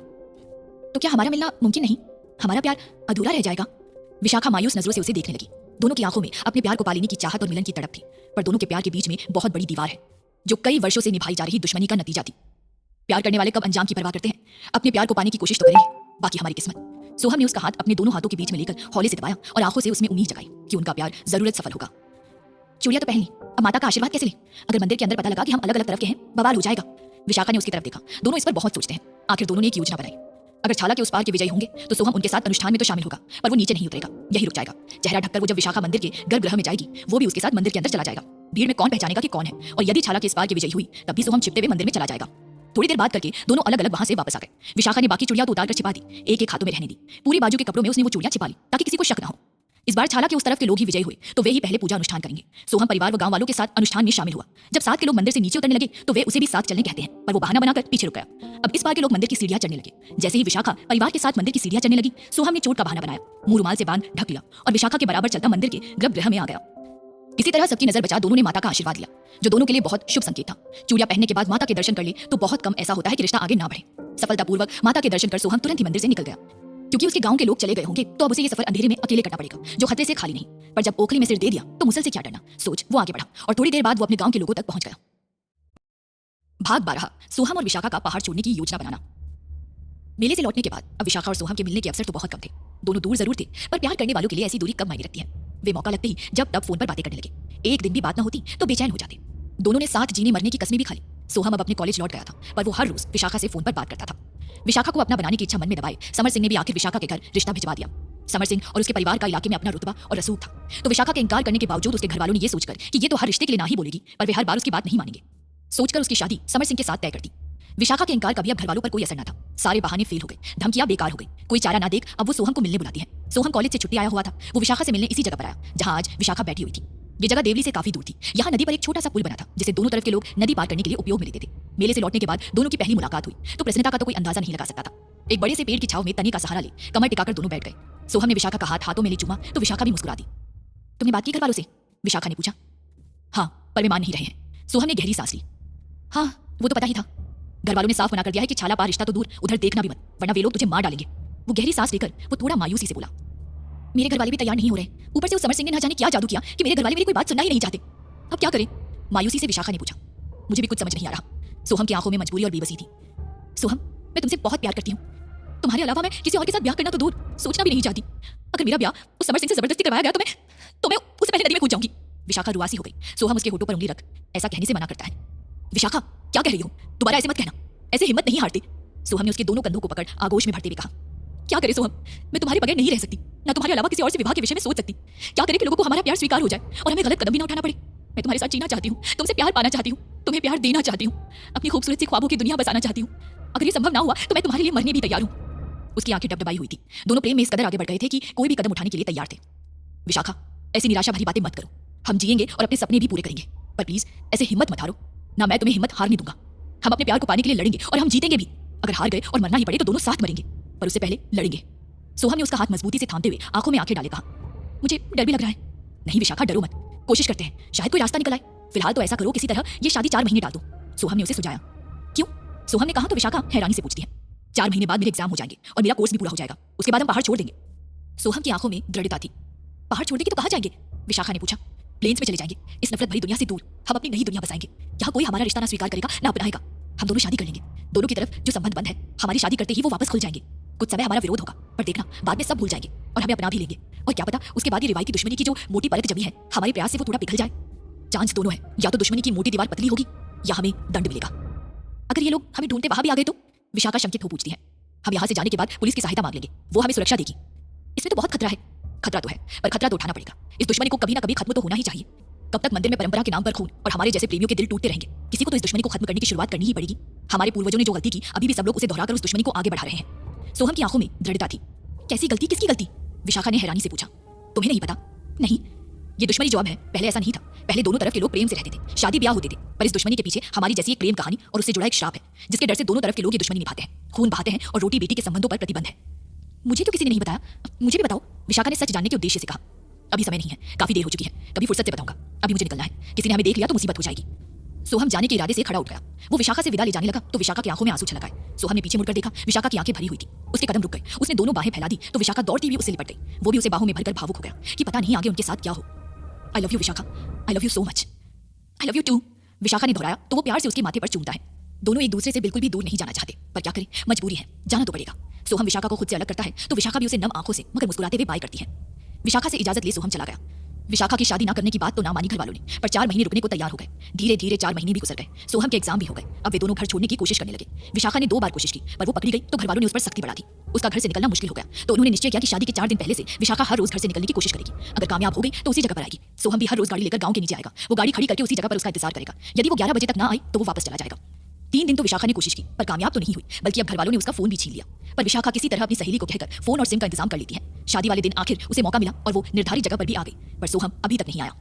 तो क्या हमारा मिलना मुमकिन नहीं? हमारा प्यार अधूरा रह जाएगा? विशाखा मायूस नजरों से उसे देखने लगी। दोनों की आंखों में अपने प्यार को पालेने की चाहत और मिलन की तड़प थी, पर दोनों के प्यार के बीच में बहुत बड़ी दीवार है, जो कई वर्षों से निभाई जा रही दुश्मनी का नतीजा थी। प्यार करने वाले कब अंजाम की परवाह करते हैं? अपने प्यार को पाने की कोशिश तो करेंगे, बाकी हमारी किस्मत। सोहम ने उसका हाथ अपने दोनों हाथों के बीच में लेकर हौले से दबाया और आंखों से उसमें उम्मीद जगाई कि उनका प्यार जरूर सफल होगा। चूड़ियां तो पहन ली, अब माता का आशीर्वाद कैसे ले? अगर मंदिर के अंदर पता लगा कि हम अलग अलग तरफ के हैं, बवाल हो जाएगा। विशाखा ने उसकी तरफ देखा। दोनों इस पर बहुत सोचते हैं। आखिर दोनों ने एक योजना बनाई। अगर छाला के उस पार के विजयी होंगे तो सोहम उनके साथ अनुष्ठान में तो शामिल होगा, पर वो नीचे नहीं उतरेगा, यही रुक जाएगा। चेहरा ढककर वो जब विशाखा मंदिर के गर्भगृह में जाएगी, वो भी उसके साथ मंदिर के अंदर चला जाएगा। भीड़ में कौन पहचानेगा कि कौन है? और यदि छाला के इस पार की विजयी हुई, तब भी सोहम छिपते हुए मंदिर में चला जाएगा। थोड़ी देर बात करके दोनों अलग अलग वहां से वापस आ गए। विशाखा ने बाकी चूड़ियां तो उतारकर छिपा दी, एक एक हाथों में रहने दी। पूरी बाजू के कपड़ों में उसने वो चूड़ियां छिपा ली ताकि किसी को शक न हो। इस बार छाला के उस तरफ के लोग ही विजयी हुए तो वे ही पहले पूजा अनुष्ठान करेंगे। सोहम परिवार व गांव वालों के साथ अनुष्ठान में शामिल हुआ। जब 7 के लोग मंदिर से नीचे उतरने लगे तो वे उसे भी साथ चलने कहते हैं, पर वो बहाना बनाकर पीछे रुक गया। अब इस बार के लोग मंदिर की सीढ़ियां चढ़ने लगे। जैसे ही विशाखा परिवार के साथ मंदिर की सीढ़ियां चढ़ने लगी, सोहम ने चोट का बहाना बनाया, मुंह रुमाल से बांध ढक लिया और विशाखा के बराबर चलता मंदिर के गर्भगृह में आ गया। इसी तरह सबकी नजर बचा दोनों ने माता का आशीर्वाद लिया, जो दोनों के लिए बहुत शुभ संकेत था। चूड़ियां पहनने के बाद माता के दर्शन कर ले तो बहुत कम ऐसा होता है कि रिश्ता आगे ना बढ़े। सफलतापूर्वक माता के दर्शन कर सोहम तुरंत ही मंदिर से निकल गया। क्योंकि उसके गांव के लोग चले गए होंगे तो अब उसे ये सफर अंधेरे में अकेले करना पड़ेगा, जो खतरे से खाली नहीं। पर जब ओखली में सिर दे दिया तो मुसल से क्या डरना, सोच वो आगे बढ़ा और थोड़ी देर बाद वो अपने गांव के लोगों तक पहुंच गया। भाग 12, सोहम और विशाखा का पहाड़ छोड़ने की योजना बनाना। मेले से लौटने के बाद अब विशाखा और सोहम के मिलने के अवसर तो बहुत कम थे। दोनों दूर जरूर थे, पर प्यार करने वालों के लिए ऐसी दूरी कब मायने रखती है। वे मौका लगते ही जब तब फोन पर बातें करने लगे। एक दिन भी बात न होती तो बेचैन हो जाते। दोनों ने साथ जीने मरने की कस्में भी खा ली। सोहम अब अपने कॉलेज लौट गया था, पर वो हर रोज विशाखा से फोन पर बात करता था। विशाखा को अपना बनाने की इच्छा मन में दबाए समर सिंह ने भी आखिर विशाखा के घर रिश्ता भिजवा दिया। समर सिंह और उसके परिवार का इलाके में अपना रुतबा और रसूख था, तो विशाखा के इनकार करने के बावजूद उसके घर वालों ने ये सोचकर कि ये तो हर रिश्ते के लिए ना ही बोलेगी, पर वे हर बार उसकी बात नहीं मानेंगे, सोचकर उसकी शादी समर सिंह के साथ तय कर दी। विशाखा के इनकार का भी अब घर वालों पर कोई असर न था। सारे बहाने फेल हो गए, धमकियां बेकार हो गई। कोई चारा ना देख अब वो सोहम को मिलने बुलाती है। सोहम कॉलेज से छुट्टी आया हुआ था, वो विशाखा से मिलने इसी जगह पर आया जहां आज विशाखा बैठी हुई थी। ये जगह देवली से काफी दूर थी। यहाँ नदी पर एक छोटा सा पुल बना था जिसे दोनों तरफ के लोग नदी पार करने के लिए उपयोग में लेते थे। मेले से लौटने के बाद दोनों की पहली मुलाकात हुई तो प्रसन्नता का तो कोई अंदाजा नहीं लगा सकता था। एक बड़े से पेड़ की छाव में तने का सहारा ले कमर टिकाकर दोनों बैठ गए। सोहम ने विशाखा का हाथ हाथों में ले चूमा तो विशाखा भी मुस्कुरा दी। तुमने बात की घर वालों से? विशाखा ने पूछा। हाँ, पर वे मान नहीं रहे हैं। सोहम ने गहरी सांस ली। हाँ, वो तो पता ही था। घर वालों ने साफ मना कर दिया है कि छाला पार रिश्ता तो दूर, उधर देखना भी मत, वरना वे लोग तुझे मार डालेंगे। वो गहरी सांस लेकर वो थोड़ा मायूसी से बोला। मेरे घर वाले भी तैयार नहीं हो रहे। ऊपर से उस समर सिंह ने ना जाने क्या जादू किया कि मेरे घर वाले मेरी कोई बात सुनना ही नहीं चाहते। अब क्या करें? मायूसी से विशाखा ने पूछा। मुझे भी कुछ समझ नहीं आ रहा। सोहम की आंखों में मजबूरी और बेबसी थी। सोहम, मैं तुमसे बहुत प्यार करती हूँ। तुम्हारे अलावा मैं किसी और के साथ ब्याह करना तो दूर, सोचना भी नहीं चाहती। अगर मेरा ब्याह उस समर सिंह से जबरदस्ती करवाया गया तो मैं उससे पहले नदी में कूद जाऊंगी। विशाखा रुआसी हो गई। सोहम उसके होठों पर उंगली रख ऐसा कहने से मना करता है। विशाखा, क्या कह रही हो? दोबारा ऐसे मत कहना, ऐसे हिम्मत नहीं हारती। सोहम ने उसके दोनों कंधों को पकड़ आगोश में भरते हुए कहा। क्या करे सोहम, मैं तुम्हारे बगैर नहीं रह सकती, ना तुम्हारे अलावा किसी और से विवाह के विषय में सोच सकती। क्या करे कि लोगों को हमारा प्यार स्वीकार हो जाए और हमें गलत कदम भी ना उठाना पड़े। मैं तुम्हारे साथ जीना चाहती हूँ, तुमसे प्यार पाना चाहती हूँ, तुम्हें प्यार देना चाहती हूँ, अपनी खूबसूरत सी ख्वाबों की दुनिया बसाना चाहती हूँ। अगर ये संभव ना हुआ तो मैं तुम्हारे लिए मरने भी तैयार हूँ। उसकी आंखें डबडबाई हुई थी। दोनों प्रेम में इस कदर आगे बढ़ गए थे कि कोई भी कदम उठाने के लिए तैयार थे। विशाखा, ऐसी निराशा भरी बातें मत करो। हम जिएंगे और अपने सपने भी पूरे करेंगे, पर प्लीज ऐसे हिम्मत मत हारो। ना मैं तुम्हें हिम्मत हारने दूंगा। हम अपने प्यार को पाने के लिए लड़ेंगे और हम जीतेंगे भी। अगर हार गए और मरना ही पड़े तो दोनों साथ मरेंगे, पर उससे पहले लड़ेंगे। सोहम ने उसका हाथ मजबूती से थामते हुए आंखों में आंखें डाले कहा। मुझे डर भी लग रहा है। नहीं विशाखा, डरो मत, कोशिश करते हैं, शायद कोई रास्ता निकल आए। फिलहाल तो ऐसा करो किसी तरह ये शादी 4 महीने डाल दो। सोहम ने उसे सुझाया। क्यों? सोहम ने कहा तो विशाखा हैरानी से पूछती है। 4 महीने बाद मेरे एग्जाम हो जाएंगे और मेरा कोर्स भी पूरा हो जाएगा। उसके बाद हम पहाड़ छोड़ देंगे। सोहम की आंखों में दृढ़ता थी। पहाड़ छोड़ देंगे तो कहाँ जाएंगे? विशाखा ने पूछा। प्लेन्स में चले जाएंगे, इस नफरत भरी दुनिया से दूर। हम अपनी नई दुनिया बसाएंगे, यहाँ कोई हमारा रिश्ता ना स्वीकार करेगा ना अपनाएगा। हम दोनों शादी कर लेंगे। दोनों की तरफ जो संबंध बंद है, हमारी शादी करते ही वो वापस खुल जाएंगे। कुछ समय हमारा विरोध होगा, पर देखना बाद में सब भूल जाएंगे और हमें अपना भी लेंगे। और क्या पता उसके बाद ये रिवायती दुश्मनी की जो मोटी परत जमी है, हमारे प्यार से वो थोड़ा पिघल जाए। चांस दोनों है, या तो दुश्मनी की मोटी दीवार पतली होगी या हमें दंड मिलेगा। अगर ये लोग हमें ढूंढते वहां भी आ गए तो? विशाखा शंकित हो पूछती है। हम यहाँ से जाने के बाद पुलिस की सहायता मांग लेंगे, वो हमें सुरक्षा देगी। इसमें तो बहुत खतरा है। खतरा तो है, पर खतरा तो उठाना पड़ेगा। इस दुश्मनी को कभी ना कभी खत्म तो होना ही चाहिए। कब तक मंदिर में परंपरा के नाम पर खून और हमारे जैसे प्रेमियों के दिल टूटते रहेंगे? किसी को तो इस दुश्मनी को खत्म करने की शुरुआत करनी ही पड़ेगी। हमारे पूर्वजों ने जो गलती की, अभी भी सब लोग उसे दोहराकर उस दुश्मनी को आगे बढ़ा रहे हैं। सोहम की आंखों में दृढ़ता थी। कैसी गलती? किसकी गलती? विशाखा ने हैरानी से पूछा। तुम्हें नहीं पता? नहीं, ये दुश्मनी जॉब है। पहले ऐसा नहीं था। पहले दोनों तरफ के लोग प्रेम से रहते थे, शादी ब्याह होते थे। पर इस दुश्मनी के पीछे हमारी जैसी एक प्रेम कहानी और उससे जुड़ा एक श्राप है, जिसके डर से दोनों तरफ के लोग ये दुश्मनी निभाते हैं, खून बहाते हैं और रोटी बेटी के संबंधों पर प्रतिबंध है। मुझे क्यों किसी ने नहीं बताया? मुझे भी बताओ। विशाखा ने सच जानने के उद्देश्य से कहा। अभी समय नहीं है, काफी देर हो चुकी है, कभी फुर्सत से बताऊंगा। अभी मुझे निकलना है, किसी ने हमें देख लिया तो मुसीबत हो जाएगी। सोहम जाने के इरादे से खड़ा उठ गया। वो विशाखा से विदा ले जाने लगा तो विशाखा की आंखों में आंसू छलक आए। सोहम ने पीछे मुड़कर देखा, विशाखा की आंखें भरी हुई थी। उसके कदम रुक गए। उसने दोनों बाहें फैला दी तो विशाखा दौड़ती हुई उससे लिपट गई। वो भी उसे बाहों में भरकर भावुक हो गया कि पता नहीं आगे उनके साथ क्या हो। I love you Vishakha, I love you so much. I love you too, Vishakha ने दोहराया तो वो प्यार से उसके माथे पर चूमता है। दोनों एक दूसरे से बिल्कुल भी दूर नहीं जाना चाहते, पर क्या करें, मजबूरी है, जाना तो पड़ेगा। सोहम विशाखा को खुद से अलग करता है तो विशाखा भी उसे नम आंखों से मगर मुस्कुराते हुए बाय करती है। विशाखा से इजाजत ले सोहम चला गया। विशाखा की शादी ना करने की बात तो ना मानी घर वालों ने, पर 4 महीने रुकने को तैयार हो गए। धीरे धीरे 4 महीने भी गुजर गए। सोहम के एग्जाम भी हो गए। अब वे दोनों घर छोड़ने की कोशिश करने लगे। विशाखा ने 2 बार कोशिश की, पर वो पकड़ी गई तो घर वालों ने उस पर सख्ती बढ़ा दी। उसका घर से निकलना मुश्किल हो गया, तो उन्होंने निश्चय किया कि शादी के 4 दिन पहले से विशाखा हर रोज घर से निकलने की कोशिश करेगी। अगर कामयाब हो गई तो उसी जगह पर आएगी। सोहम भी हर रोज गाड़ी लेकर गांव के नीचे आएगा। वो गाड़ी खड़ी करके उसी जगह पर उसका इंतजार करेगा। यदि वो 11 बजे तक ना आई तो वो वापस चला जाएगा। 3 दिन तो विशाखा ने कोशिश की, पर कामयाब तो नहीं हुई, बल्कि अब घर वालों ने उसका फोन भी छीन लिया। पर विशाखा किसी तरह अपनी सहेली को कहकर फोन और सिम का इंतजाम कर लेती है। शादी वाले दिन आखिर उसे मौका मिला और वो निर्धारित जगह पर भी आ गई, पर सोहम अभी तक नहीं आया।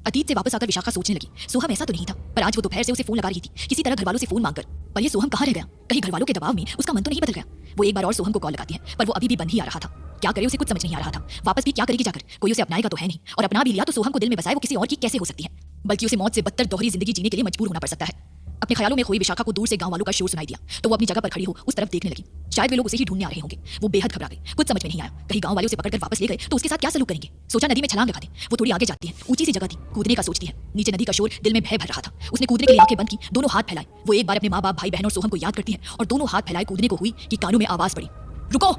अतीत से वापस आकर विशाखा सोचने लगी, सोहम ऐसा तो नहीं था, पर आज वो दोपहर से उसे फोन लगा रही थी, किसी तरह घर वालों से फोन मांगकर। पर ये सोहम कहाँ रह गया? कहीं घर वालों के दबाव में उसका मन तो नहीं बदल गया? वो एक बार और सोहम को कॉल लगाती है, पर वो अभी भी बंद ही आ रहा था। क्या करे उसे कुछ समझ नहीं आ रहा था। वापस भी क्या करेगी जाकर? कोई उसे अपनाएगा तो है नहीं, और अपना भी लिया तो सोहम को दिल में बसाए वो किसी और की कैसे हो सकती है? बल्कि उसे मौत से बदतर दोहरी जिंदगी जीने के लिए मजबूर होना पड़ सकता है। अपने ख्यालों में खोई विशाखा को दूर से गांव वालों का शोर सुनाई दिया, तो वो अपनी जगह पर खड़ी हो उस तरफ देखने लगी। शायद वे लोग उसे ही ढूंढने आ रहे होंगे। वो बेहद घबरा गई, कुछ समझ में नहीं आया। कहीं गांव वाले उसे पकड़कर वापस ले गए तो उसके साथ क्या सलूक करेंगे? सोचा नदी में छलांग लगा दे। वो थोड़ी आगे जाती है, ऊंची सी जगह थी, कूदने का सोचती है। नीचे नदी का शोर दिल में भय भर रहा था। उसने कूदने के लिए आंखें बंद की, दोनों हाथ फैलाए। वो एक बार अपने माँ बाप, भाई बहन और सोहम को याद करती है और दोनों हाथ फैलाए कूदने को हुई कि कानों में आवाज पड़ी, रुको।